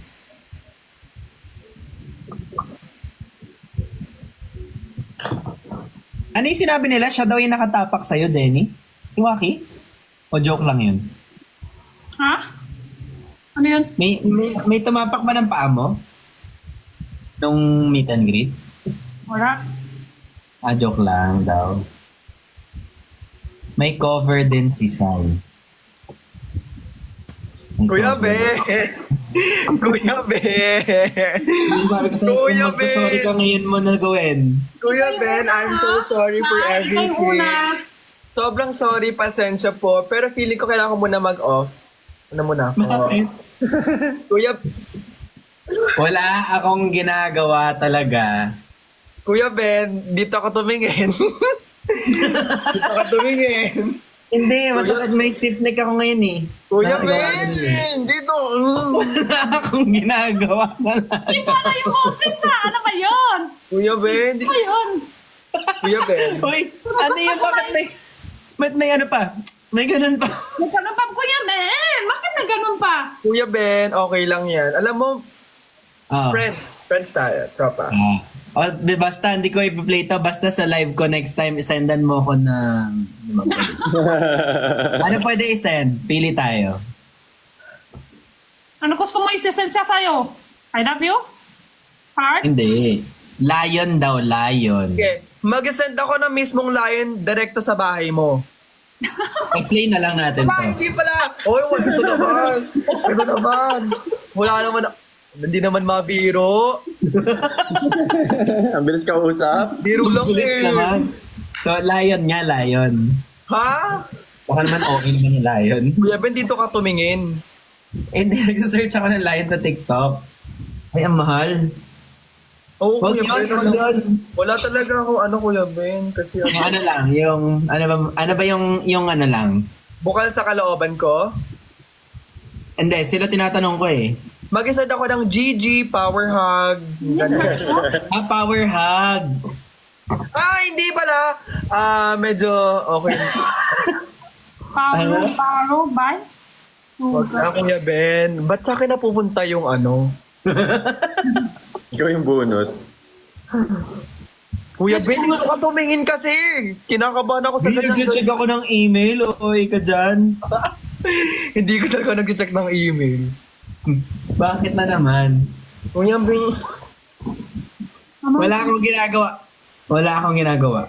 Ano yung sinabi nila? Siya daw yung nakatapak sa'yo, Jenny? Si Waki? O joke lang yun? Ha? Ano yun? May tumapak ba ng paa mo? Nung meet and greet? Wala. Ah, joke lang daw. May cover din si Sai. May Kuya cover. Be! Kuya Be! Sabi ko sa'yo, Kuya kung magsasorry Ben! ka ngayon mo na gawin. Kuya Ben, I'm so sorry for Bye, ikaw everything. una. Sobrang sorry, pasensya po. Pero feeling ko kailangan ko muna mag-off. Ano muna ako? Bakit? Kuya, Wala akong ginagawa talaga. Kuya Ben, dito ako tumingin. Dito ako tumingin. Hindi, masakit may stiff neck ako ngayon eh. Kuya Nakagawa Ben, ko din eh. dito. Wala akong ginagawa na lang. Iba na yung boses ha. Ano ba yun? Kuya Ben, Ano ba yun? Kuya Ben. Uy, ano yung bakit may ano pa? May ganun pa. May ganun pa, Kuya Ben. Bakit may ganun pa? Kuya Ben, okay lang yan. Alam mo, Oh. friends tayo, tropa. Oh, basta hindi ko i-play to. Basta sa live ko next time, isendan mo ako ng... ano pwede isend? Pili tayo. Ano gusto mo isisend siya sa'yo? I love you? Heart? Hindi. Lion daw, lion. Okay, mag-send ako ng mismong lion direkto sa bahay mo. I-play na lang natin Ba, to. hindi pala! Oy, ito naman! Ito naman! Wala naman, hindi naman mabiro. Ang bilis ka usap. Biro lang Bilis eh. naman. So, lion nga, lion. Ha? Baka naman okay naman yung lion. Kuya Ben, dito ka tumingin. Hindi, nagsasearch ako ng lion sa TikTok. Ay, ang mahal. Oo, Wag Kuya yun, Ben. wag yun. Wala talaga ako Kuya Ben. Kasi Yung ano lang, yung, ano ba yung ano lang? bukal sa kalooban ko. Hindi, sila tinatanong ko eh. Mag-send ako ng GG, power hug. Ganun. Ah, power hug. Ah, hindi pala. Medyo okay. Paro, bye? Wag na, Kuya Ben. Ba't sa akin napupunta yung ano? Ikaw yung bunot. Kuya Ben, dito ka tumingin kasi. Kinakabahan ako sa Hindi, ganyan. nag-check ako ng email. Oy, ka dyan. Hindi ko talaga nag-check ng email. Bakit na naman? Kuya Ben. Wala akong ginagawa. Wala akong ginagawa.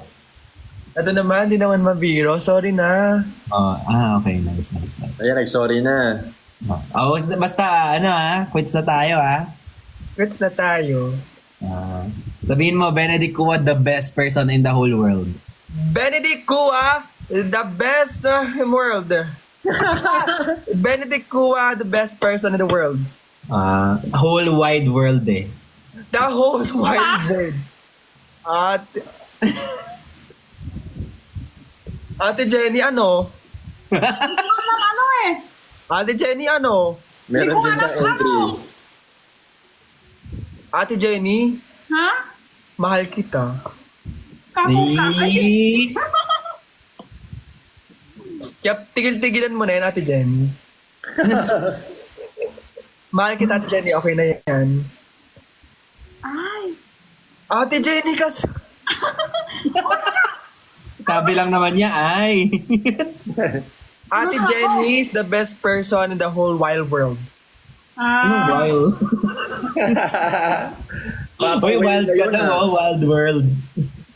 Ito naman, di naman mabiro. Sorry na. Oh, okay. Nice. Ayan, nag-sorry na. Oh, basta, quits na tayo, Quits na tayo. Sabihin mo, Benedict Kua, the best person in the whole world. Benedict Kua, the best in the world. Benedict Kua, the best person in the world. Whole wide world eh. The whole wide world. Ate Jenny, ano? Ano eh? Ate Jenny, ano? Meron din sa entry. Ate Jenny, Ha? mahal kita. Kako ka. Ay, Kaya tigil-tigilan mo na yan, Ate Jenny. Mahal kita, Ate Jenny. Okay na yan. ay. Ate Jenny, kas... Sabi lang naman niya, ay. Ate Jenny is the best person in the whole wide world. Ah, Wild. Uy, wild ka na, oh, wild world.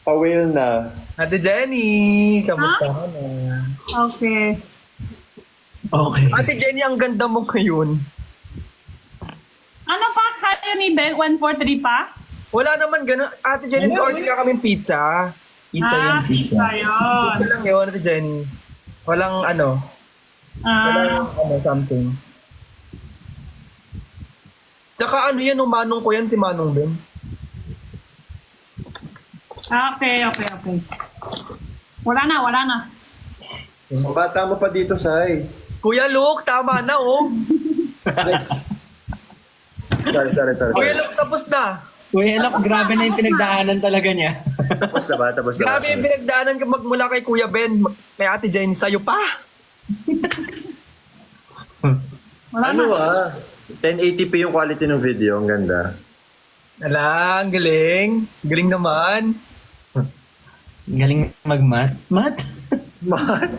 Pa-whale na. Ate Jenny, kamusta ka na? okay. Okay. Ate Jenny, ang ganda mo ngayon. Ano pa kayo ni Ben? 143 pa? Wala naman ganun. Ate Jenny, order ka kaming pizza. Pizza yun, pizza. yun. Ito lang yun, Ate Jenny. Walang ano, walang something. Tsaka ano yan, Manong ko yan, si Manong Ben. Okay. Wala na. Bata mo pa dito, Sai. Kuya Luke, tama na oh. Sorry. Kuya Luke, tapos na. Uy, anak, grabe na yung pinagdaanan talaga niya. Tapos na ba? Grabe yung pinagdaanan ka magmula kay Kuya Ben, kay Ate Jenny, sa'yo pa. Wala Ano na. 1080p yung quality ng video. Ang ganda. Ala, ang galing. Galing naman. Galing mag-mat. Mat? Man.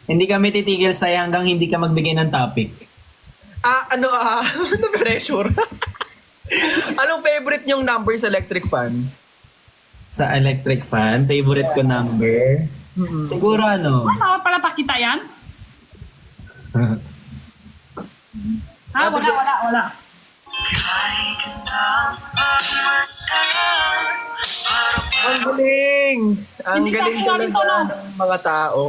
Hindi kami titigil sa'yo hanggang hindi ka magbigay ng topic. Na-pressure. Anong favorite niyong number sa electric fan? Sa electric fan, favorite ko number. Siguro ano? Ano, para pakita yan? Wala. Ang galing! Ang Hindi galing sa akin talaga tunog. ng mga tao.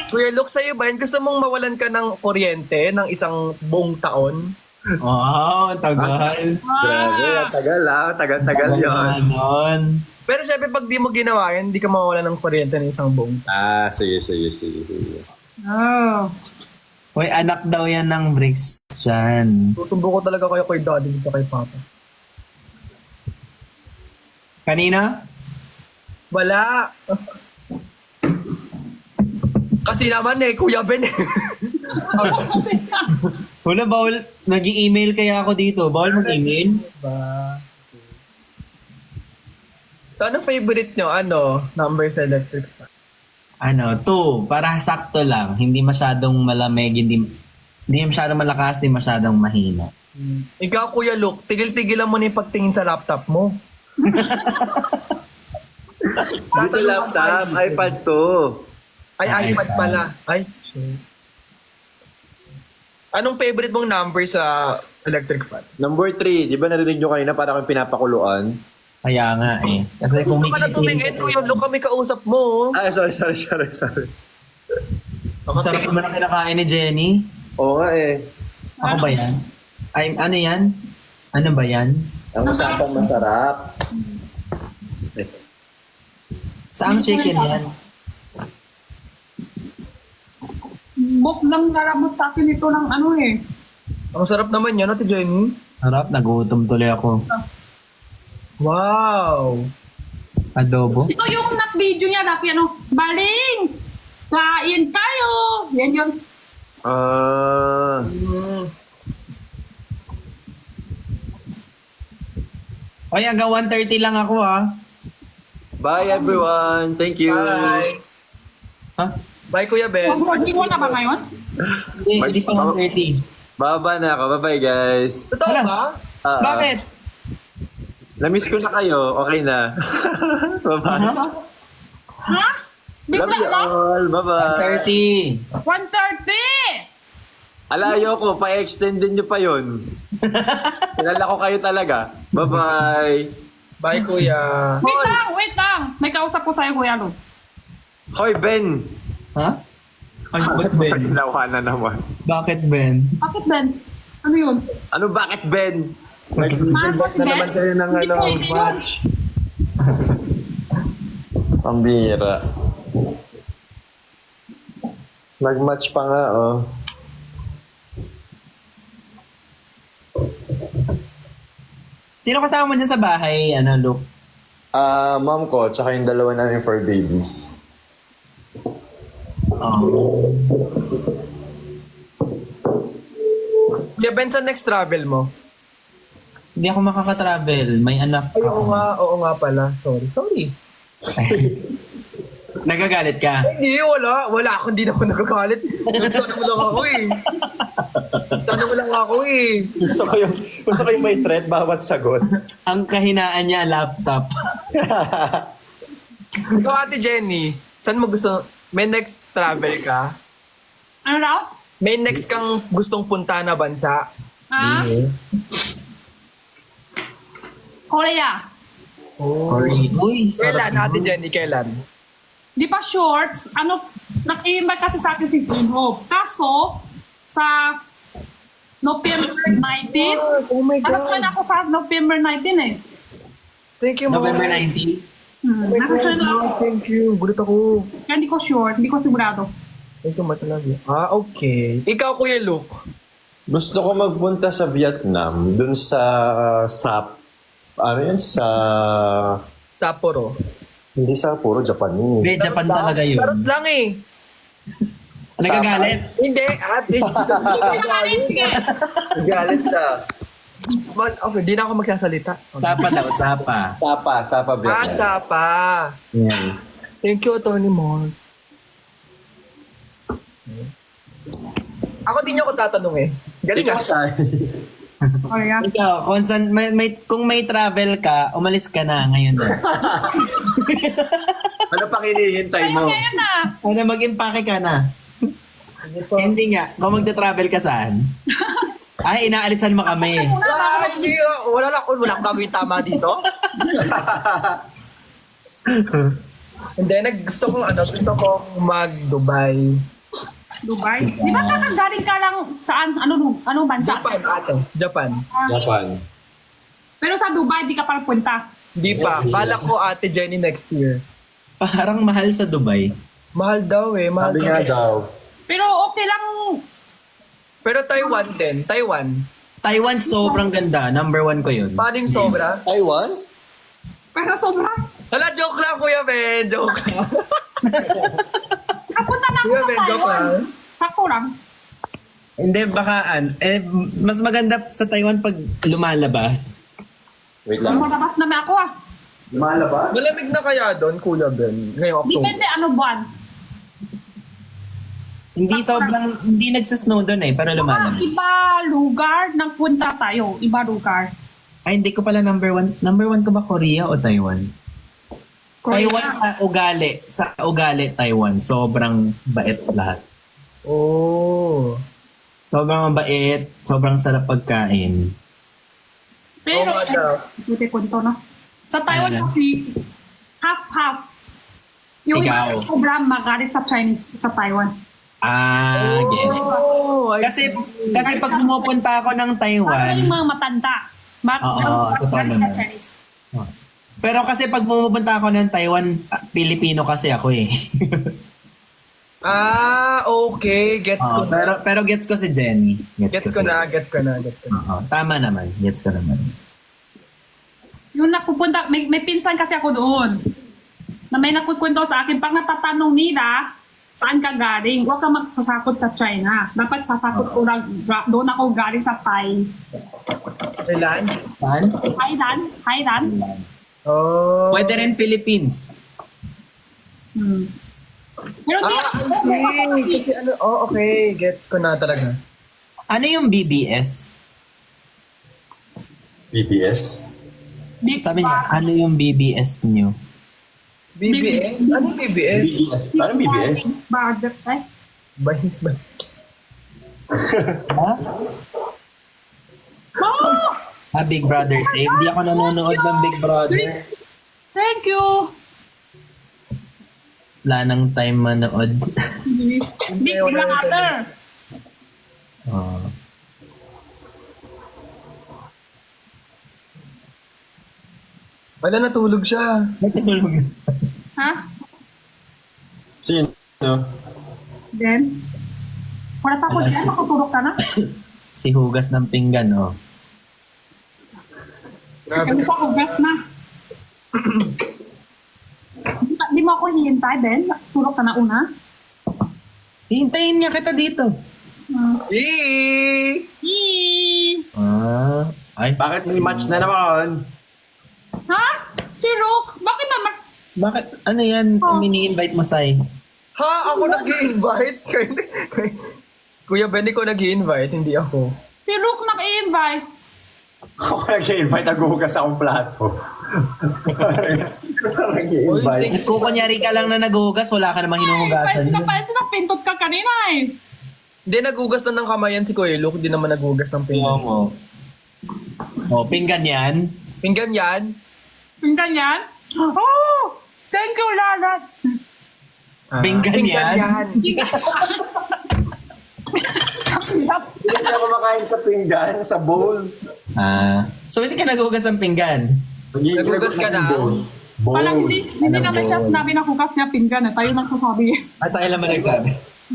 Kuya Luke, sa'yo ba yun? Gusto mong mawalan ka ng kuryente ng isang buong taon? Wow, tagal. Grabe. Ang tagal Tagal yun. Ganon. Pero syempre, pag di mo ginawa yan, hindi ka mawalan ng kuryente ng isang buong taon. Sige. Oh. Uy, anak daw yan ng bricks dyan. Susumbo ko talaga kayo kay daddy dito kay papa. Kanina? Wala. Kasi naman Kuya Ben Wala, bawal. Nag-email kaya ako dito. Bawal mag-email? Diba? So, anong favorite nyo? Number sa electric fan? 2. Para sakto lang. Hindi masyadong malamig, hindi masyadong malakas, hindi masyadong mahina. Ikaw, Kuya Luke, tigil-tigilan mo na yung pagtingin sa laptop mo. Dito laptop. iPad to. Ay, iPad pala. Ay, shit. Anong favorite mong number sa electric fan? Number 3. Di ba narinig nyo kanina para kang pinapakuluan? Kaya nga eh. Kasi kung may Ano ka na tumingin, Kuya Luke, kami kausap mo. Sorry. Ang sarap naman ang kinakain ni Jenny. Oo nga eh. Ako ba yan? Ay, ano yan? Ano ba yan? Ang usapang masarap. Saang chicken yan? Bok lang naramot sa akin ito ng ano eh. Ang sarap naman yan, Ate Jenny. Harap, nagutom tuloy ako. Wow! Adobo? Ito yung video niya, Rafi, Baling! Kain tayo! Yan yun. Oy, hanggang 1:30 lang ako Bye everyone. Thank you. Bye! Ha? Bye, Kuya Ben. Working mo na ba ngayon? Hindi pa 1:30. Baba na ako. Bye-bye guys. Totoo Hala. ba? Bakit? Namiss ko na kayo. Okay na. Bye-bye. Ha? Love Bigla you lang? all. Bye-bye. 1:30. 1:30! Alayo ko. Pa-extend din nyo pa yun. Kilala ko kayo talaga. Bye-bye. Bye, Kuya. Wait lang! May kausap ko sa'yo, Kuya Lu. Hoy, Ben. Ha? Ay, ba't Ben? Ginawa na naman. Bakit Ben? Bakit, Ben? Ano yun? Ano bakit, Ben? Mahal mo si Ben? naman kayo ng Hindi pwede yun. match. Pambira. Nag-match pa nga, oh. Sino kasama mo dyan sa bahay, ano, Luke? Mom ko, tsaka yung dalawa namin for babies. Oh. Kuya Ben, sa next travel mo? Hindi ako makaka-travel. May anak Ay, ako. oo nga pala. Sorry. Nagagalit ka? Hindi, wala ako, hindi na ako nagagalit. Tanong mo lang ako eh. Gusto ko yung may threat bawat sagot. Ang kahinaan niya, laptop. Ikaw, Ate Jenny, saan mo gusto, may next travel ka? Ano raw? May next kang gustong punta na bansa? Ha? Korea. Sorry. Uy, Kailan, sarap Ate naman. Jenny, kailan? Di pa shorts, ano, nag-i-invite kasi sa akin si Jim Hope. Kaso, sa November 19, Oh my nasa-join ako sa November 19 eh. Thank you, Mom. November 19. Nasa-join ako. Thank you. Gulit ako. Kaya hindi ko sure, hindi ko sigurado. Thank you, Matalabi. Okay. Ikaw, Kuya Luke. Gusto ko magpunta sa Vietnam, dun sa ano yan, sa... Sapporo. Hindi sa puro Japan yun. Hindi, Japan talaga yun. Charot lang eh. Nagagalit. Hindi, Ate. Sige. Galit siya. Okay, di na ako magsasalita. Sapa daw, sapa. Sapa Vietnam. Sapa. Yan. Thank you, Tony Mon. Ako din niyo ako tatanong eh. Galing Ikaw, nga. Sai. Korea. Ikaw, kung may travel ka, umalis ka na ngayon. Ano pang hinihintay mo? Ngayon na. Ano, mag-impake ka na. Hindi nga, kung magta-travel ka saan? Ay, inaalisan mo kami. Wala akong gagawin tama dito. Hindi, gusto kong mag-Dubai. Dubai. Di ba kakagaling ka lang saan? Ano bansa? Japan, ate. Japan. Japan. Pero sa Dubai, di ka pa punta. Di pa. Balak ko, Ate Jenny, next year. Parang mahal sa Dubai. Mahal daw eh. Mahal Sabi daw nga eh. daw. Pero okay lang. Pero Taiwan din. Taiwan. Taiwan, sobrang ganda. Number 1 ko yun. Paano yung sobra? Taiwan? Pero sobra. Hala, joke lang, Kuya Ben. Joke lang. Kapunta na ako Kuya sa Ben, joke Taiwan. lang. Sakto lang. Hindi, baka mas maganda sa Taiwan pag lumalabas. Wait lang. Malabas naman ako ah. Lumalabas? Malamig na kaya doon, Kuya Ben? Ngayong October. Depende ano buwan. Hindi nagsasnow doon eh, pero lumalabas. Iba lugar nang punta tayo. Iba lugar. Ay, hindi ko pala number 1. Number 1 ko ba Korea o Taiwan? Korea. Taiwan sa ugali, Taiwan. Sobrang bait lahat. Oh. Sobrang mabait, sobrang sarap pagkain. Pero, Oh, madam. buti ko dito, no? Sa Taiwan Ano? kasi, half-half. Yung Ikaw. iba sobrang magalit sa Chinese sa Taiwan. Yes. Oh, I Kasi see. pag pumupunta ako ng Ano yung Taiwan, mga matanda? Oo, totoo Magalit sa naman. Chinese. pero kasi pag pumupunta ako ng Taiwan, Pilipino kasi ako eh. Okay. Gets ko na. pero gets ko si Jenny. Gets ko na. Oo, tama naman. Gets ko naman. Yung napupunta, may pinsan kasi ako doon. Na may nakukwento sa akin, pag natatanong nila, saan ka galing? Huwag ka magsasakot sa China. Dapat sasakot ko lang, doon ako galing sa Ilan? Saan? Thailand. Oh. Pwede rin Philippines. Pero di Kasi ano, okay. Gets ko na talaga. Ano yung BBS? BTS? big Sabi niya, ano yung BBS niyo? BBS? Ano yung BBS? BBS? Parang BBS? Burger, eh? Bahis ba? Ha? Oh! Big Brother Save. Hindi ako nanonood ng Big Brother. Thank you! Wala nang time manood. Big Brother! Oh. Wala, natulog siya. Natulog na. Ha? Sino? Then, wala pa ako Alas. dyan, makatulog ka na. Si hugas ng pinggan, oh. Hindi ko hugas na. Di mo ako hihintay, Ben? Tulog ka na una? Hintayin nga kita dito. Eee! Ay, Bakit may match na naman? Ha? Si Luke? Bakit naman? bakit? Ano yan? Oh. Mini-invite mo, Sai? Ha? Ako nag-i-invite? Kuya Ben, ko nag-i-invite, hindi ako. Si Luke nag-i-invite. Ako nag-i-invite, naghuhugas akong plato. Nag-i-invite. Kukunyari ka lang na naghuhugas, wala ka namang hinuhugasan. Sinapintot ka kanina eh. Hindi, nagugas na ng kamayan si Kuya Luke, hindi naman nagugas ng pinggan. Oo. Oh, pinggan yan. Pinggan yan? Yung ganyan? Oh! Thank you, Lala. Pinggan yan? Hindi sila kumakain sa pinggan, sa bowl. So hindi ka naghuhugas ng pinggan? Naghugas ka na? Bowl. Parang hindi naman siya bowl? sinabi na hugas niya pinggan eh. Tayo nang sasabi. At tayo naman nagsabi.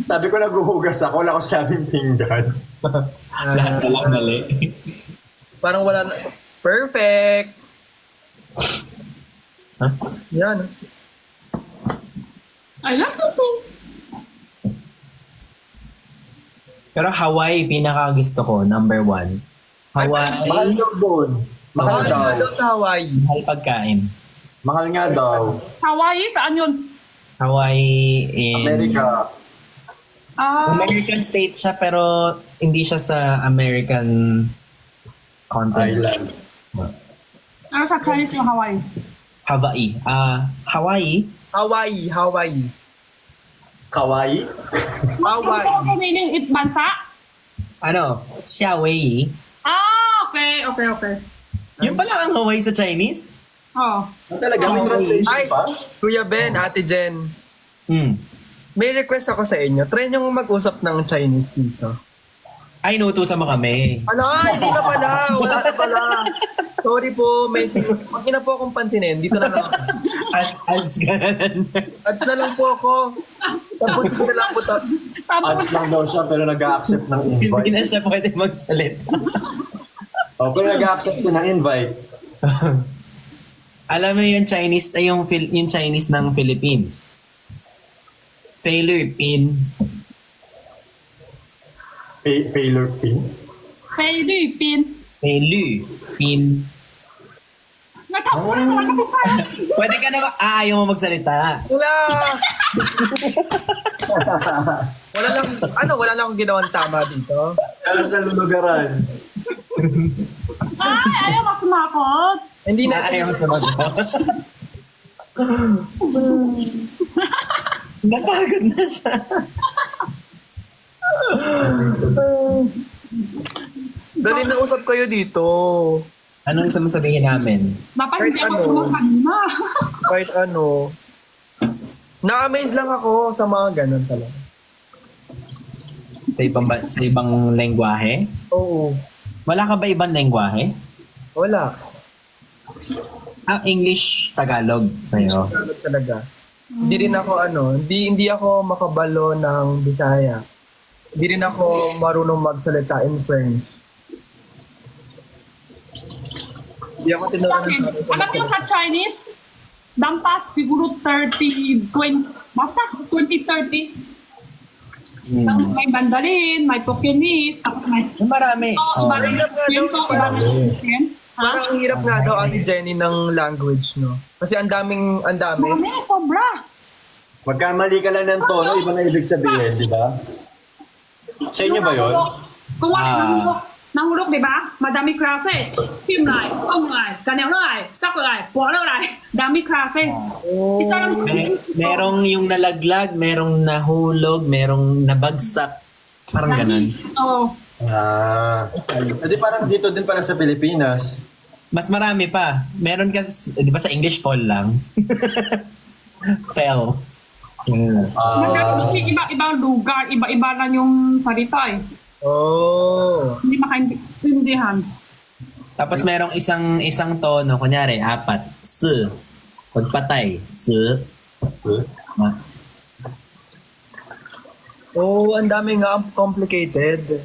Sabi ko naghuhugas ako, wala ko sabing pinggan. Lahat na lang mali. Parang wala na. Perfect! Huh? Yan. I love you too. Pero Hawaii, pinaka gusto ko, number 1. Mahal Hawaii, daw doon. Mahal Mahal daw. nga daw sa Hawaii. mahal pagkain. Mahal nga daw. Hawaii, saan yun? Hawaii in... America. American state siya pero hindi siya sa American continent. Island. Ano sa Chinese yung Hawaii? Hawaii. Hawaii? Hawaii. Hawaii. Kawaii? Hawaii. Hawaii. Bansa? Ano? Xiaowei. Okay. Yun pala ang Hawaii sa Chinese? Oh. Talaga, may translation Ay, pa? Kuya Ben, Ate Jen. May request ako sa inyo. Try nyo mag-usap ng Chinese dito. Ay, inutusan mo kami. Ala, hindi na pala. Wala na pala. Sorry po, may Huwag niyo na po akong pansinin. Dito na lang ako. Ads ka na lang. Ads na lang po ako. Tapos dito na lang po. Tapos, Ads lang daw siya pero nag-accept ng Hindi invite. na siya pwede magsalita. Pero nag-accept siya ng invite. Alam mo yung Chinese, yung Chinese ng Philippines. Philippine. Failure fee. Philippine. Philippine. Natapo na naman ako sa... Pwede ka na ayaw mo magsalita. Wala! Wala lang akong ginawang tama dito. Kaya sa lulugaran. Ay, ayaw masumakot. Hindi na. Ayaw mo sumagot. Napagod na siya. Dali na usap kayo dito. Anong gusto mo sabihin namin? Dapat hindi Kahit ako ano. tulog kanina. Kahit ano. Na-amaze lang ako sa mga ganun talaga. Sa ibang lengguwahe? Oo. Wala ka ba ibang lengguwahe? Wala. English, Tagalog sa'yo. Talaga. Hindi rin ako hindi ako makabalo ng Bisaya. Hindi rin ako marunong magsalita in French. Hindi ako tinuruan Okay. ng Alam niyo sa Chinese, dampas siguro 30, 20, basta 20-30. May Mandarin, may Pekingese, tapos may... Marami. Iba na Hirap nga daw yung sa iba na yung Parang ang hirap nga daw, Ate Jenny, ng language, no? Kasi ang dami. Dami, sobra. Magkamali ka lang ng tono, iba na ibig sabihin, di ba? Sa inyo ba yun? Kung nahulog, di ba? Madami klase. Kim lai, Kong lai, Kanyang lai, Sak lai, Pualo lai. Dami klase. Isa lang. Merong yung nalaglag, merong nahulog, merong nabagsak. Parang ganun. Oo. Di parang dito din pala sa Pilipinas. Mas marami pa. Meron kasi, di ba sa English fall lang? Fell. Iba-ibang lugar, iba-iba lang yung salita eh. Oh. Hindi makaintindihan. Tapos merong isang tono, kunyari, 4. S. Pagpatay. S. Oh, ang dami nga, complicated.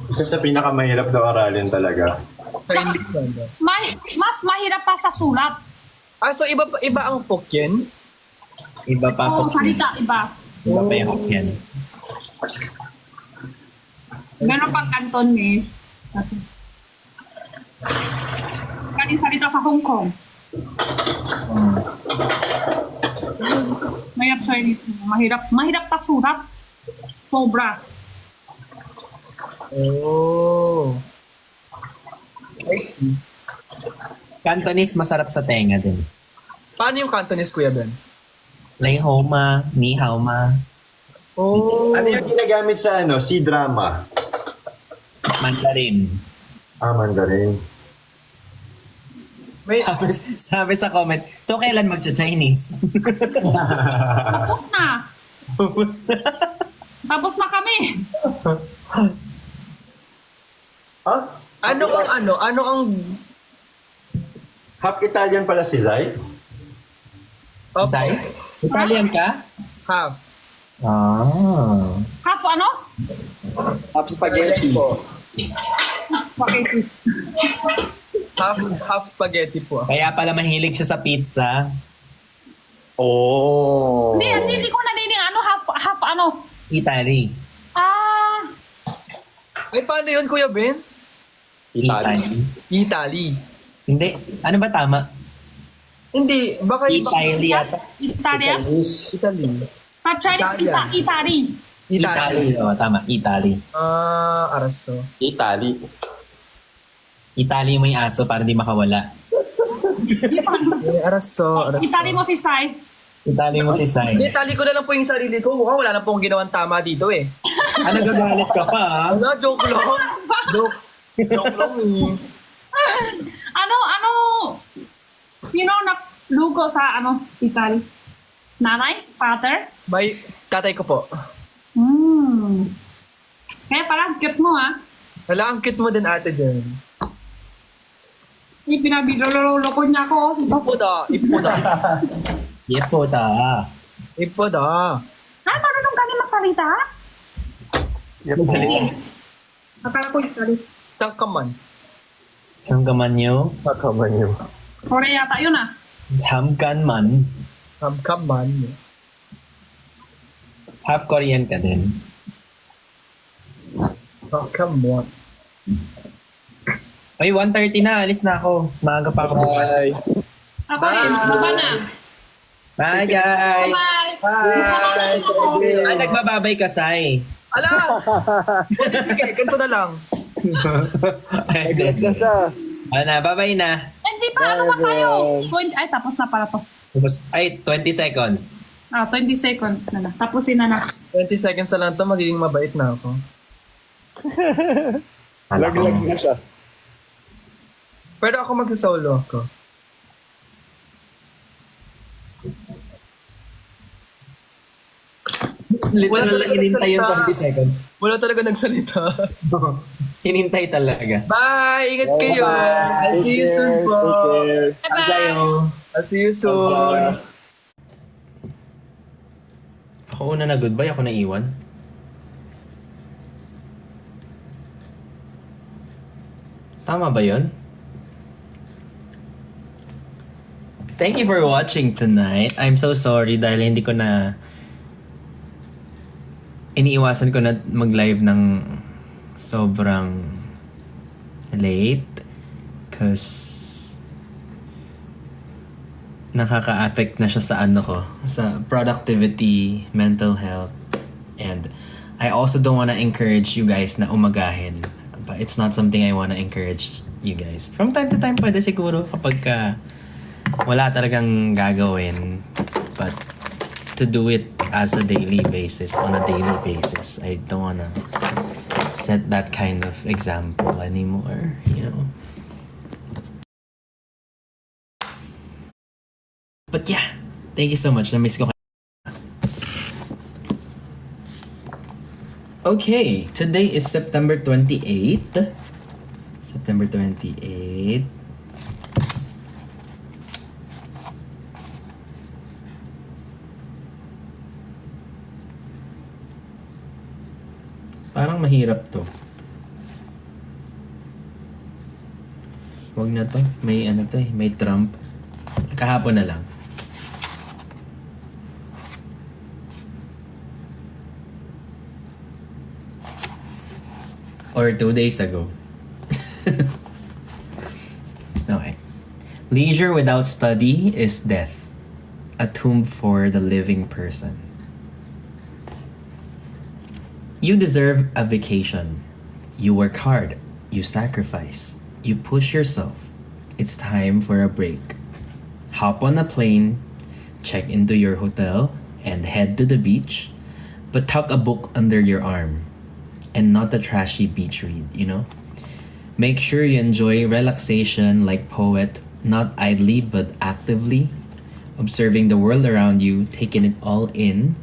Isa sa pinakamahirap daw aralin talaga. Chinese man. Mas mahirap pa sa sulat. Ah, so iba ang Hokkien? Iba pa O Hokkien. salita, iba. Iba pa yung Hokkien. Meron pang Cantonese. Kaning salita sa Hong Kong. Mahirap Chinese. Mahirap pa sulat. Sobra. Oh. Cantonese masarap sa tenga din. Paano yung Cantonese, Kuya Ben? Lai hao ma, ni hao ma, Oh. Ano yung ginagamit sa C-drama? Mandarin. Mandarin. May, Sabi sa comment, so kailan magcha-Chinese? Tapos na. Tapos na kami. ano ang Half Italian pala si Zai? Opo. Sai? Italian ka? Half. Ah. Half ano? Half spaghetti. Po. Spaghetti. Half spaghetti po. Kaya pala mahilig siya sa pizza. Oh. Hindi ko nanining ano, half ano. Italy. Ah, Ay, paano yun, Kuya Ben? Italy. Italy. Hindi. Ano ba tama? Hindi, baka Italy yata. Italia. Chinese. Italy. Sa Chinese, Italian. Italy. Italy. Oh, tama. Italy. Araso. Italy. Italy mo yung aso para di makawala. Araso. Italy mo si Sai. Italy mo si Sai. Italy ko na lang po yung sarili ko. Mukhang wala na pong ginawang tama dito eh. Ano gagalit ka pa? Ha? Wala, joke lang. Joke lang eh. Ano, sino naglugo sa Italy? Nanay? Father? May tatay ko po. Kaya parang cute mo Wala, ang cute mo din ate dyan. Pinabidololo ko niya ako. Ipo da. Yepo ta. Ipo da. Marunong ka din magsalita? Salita. Akala ko Italy. Tangkaman. Sanggamanyo. Makamanyo. Korea yata yun Chamkanman. Tangkaman. Half Korean ka din. Tangkaman. Ay, 1:30 na. Alis na ako. Maaga pa ako bukas. Ako rin. Diba na? Bye, guys! Bye! Bye. Nagbababay ka, Sai. Ala! Sige, ganito na lang. Ano na, bye-bye na. Hindi pa, ano ba tayo? Ay, tapos na pala to. Tapos, ay, 20 seconds. 20 seconds na na. Tapusin na na. 20 seconds na lang to, magiging mabait na ako. Lag-lag na siya. Pero ako mag-solo ako. Literal lang hinintay yung 20 seconds. Wala talaga nagsalita. Hinintay talaga. Bye! Ingat kayo! I'll see you soon po! Bye-bye! Ajayo. I'll see you soon! Ako una na goodbye, ako na iwan. Tama ba yun? Thank you for watching tonight. I'm so sorry dahil hindi ko na iniiwasan ko na mag-live ng sobrang late because nakaka-affect na siya sa sa productivity, mental health, and I also don't wanna encourage you guys na umagahin. But it's not something I wanna encourage you guys. From time to time, pwede siguro kapag wala talagang gagawin. But to do it as a daily basis, on a daily basis, I don't wanna set that kind of example anymore, you know? But yeah, thank you so much. Na-miss ko kayo. Okay, today is September 28th. September 28th. mahirap to. Wag na to. May ano to eh. May Trump. Kahapon na lang. Or 2 days ago. Okay. Leisure without study is death. A tomb for the living person. You deserve a vacation. You work hard. You sacrifice. You push yourself. It's time for a break. Hop on a plane, check into your hotel, and head to the beach. But tuck a book under your arm. And not a trashy beach read, you know? Make sure you enjoy relaxation like poet, not idly but actively. Observing the world around you, taking it all in,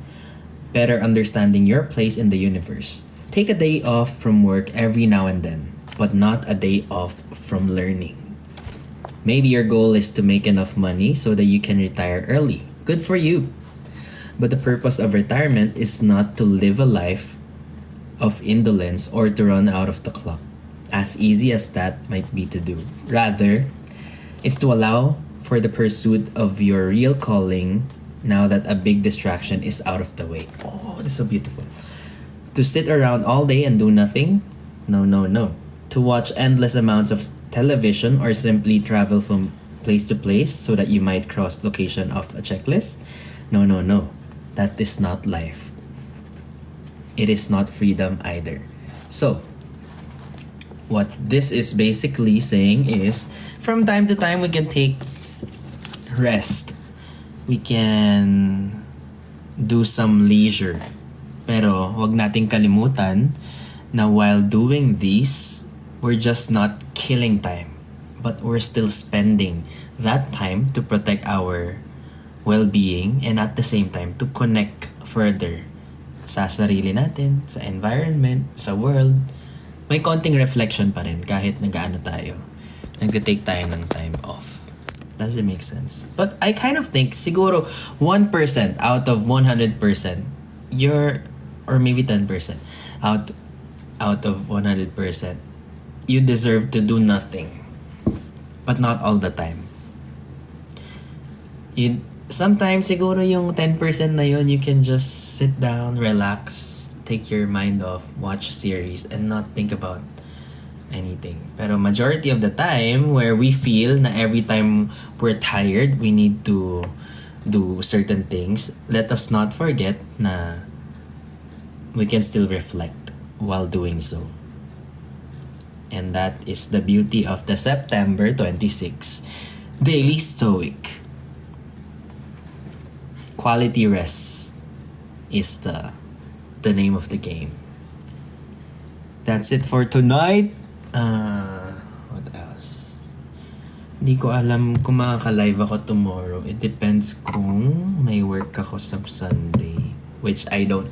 better understanding your place in the universe. Take a day off from work every now and then, but not a day off from learning. Maybe your goal is to make enough money so that you can retire early. Good for you. But the purpose of retirement is not to live a life of indolence or to run out of the clock, as easy as that might be to do. Rather, it's to allow for the pursuit of your real calling now that a big distraction is out of the way. Oh, that's so beautiful. To sit around all day and do nothing? No, no, no. To watch endless amounts of television or simply travel from place to place so that you might cross location of a checklist? No, no, no. That is not life. It is not freedom either. So, what this is basically saying is, from time to time we can take rest. We can do some leisure. Pero wag nating kalimutan na while doing this, we're just not killing time, but we're still spending that time to protect our well-being and at the same time to connect further sa sarili natin, sa environment, sa world. May konting reflection pa rin kahit nag-ano tayo. Nag-take tayo ng time off. Does it make sense? But I kind of think siguro 1% out of 100%, or maybe 10% out of 100%, you deserve to do nothing. But not all the time. Sometimes siguro yung 10% na yun, you can just sit down, relax, take your mind off, watch series, and not think about anything. Pero majority of the time, where we feel na every time we're tired, we need to do certain things, let us not forget na we can still reflect while doing so. And that is the beauty of the September 26 Daily Stoic. Quality rest is the name of the game. That's it for tonight. What else? Hindi ko alam kung makaka-live ako tomorrow. It depends kung may work ako sa Sunday, which I don't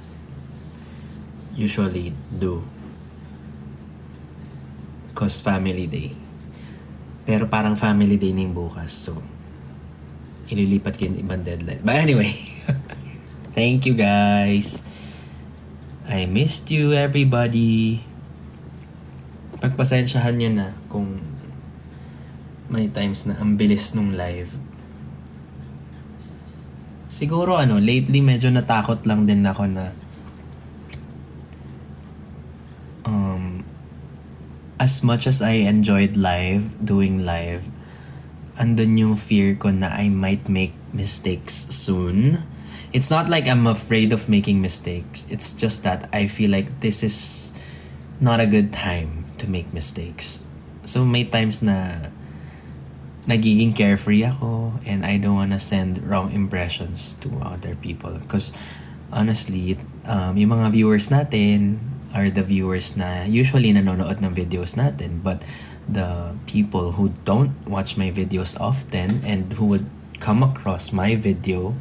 usually do. Cause family day. Pero parang family day na yung bukas. So, ililipat ko yung ibang deadline. But anyway, thank you guys. I missed you everybody. Pagpasensyahan nyo na kung may times na ang bilis nung live. Siguro lately medyo natakot lang din ako na as much as I enjoyed doing live, andun yung fear ko na I might make mistakes soon. It's not like I'm afraid of making mistakes. It's just that I feel like this is not a good time to make mistakes. So may times na nagiging carefree ako and I don't wanna send wrong impressions to other people. Because honestly, yung mga viewers natin are the viewers na usually nanonood ng videos natin. But the people who don't watch my videos often and who would come across my video,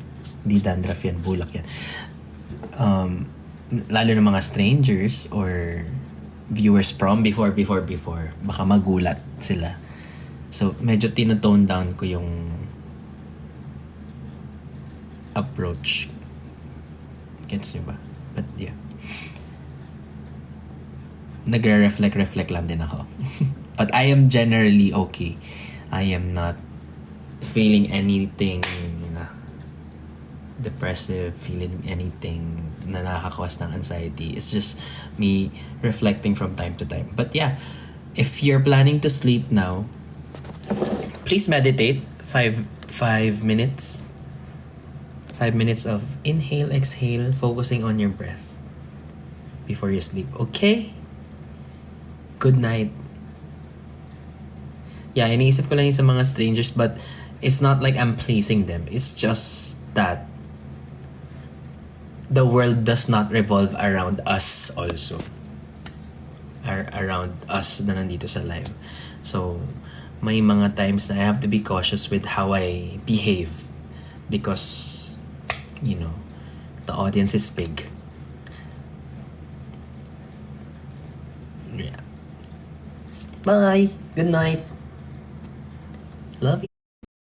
di dandruff yan, bulak yan, lalo na mga strangers or viewers from before, baka magulat sila. So, medyo tinotone down ko yung approach. Gets nyo ba? But yeah. nagre-reflect lang din ako. But I am generally okay. I am not feeling anything depressive, feeling anything na nakaka-cause ng anxiety. It's just me reflecting from time to time. But yeah, if you're planning to sleep now, please meditate 5 minutes. 5 minutes of inhale, exhale, focusing on your breath before you sleep. Okay? Good night. Yeah, iniisip ko lang yung sa mga strangers, but it's not like I'm pleasing them. It's just that the world does not revolve around us also. Around us na nandito sa live. So, may mga times na I have to be cautious with how I behave because, you know, the audience is big. Yeah. Bye. Good night. Love you.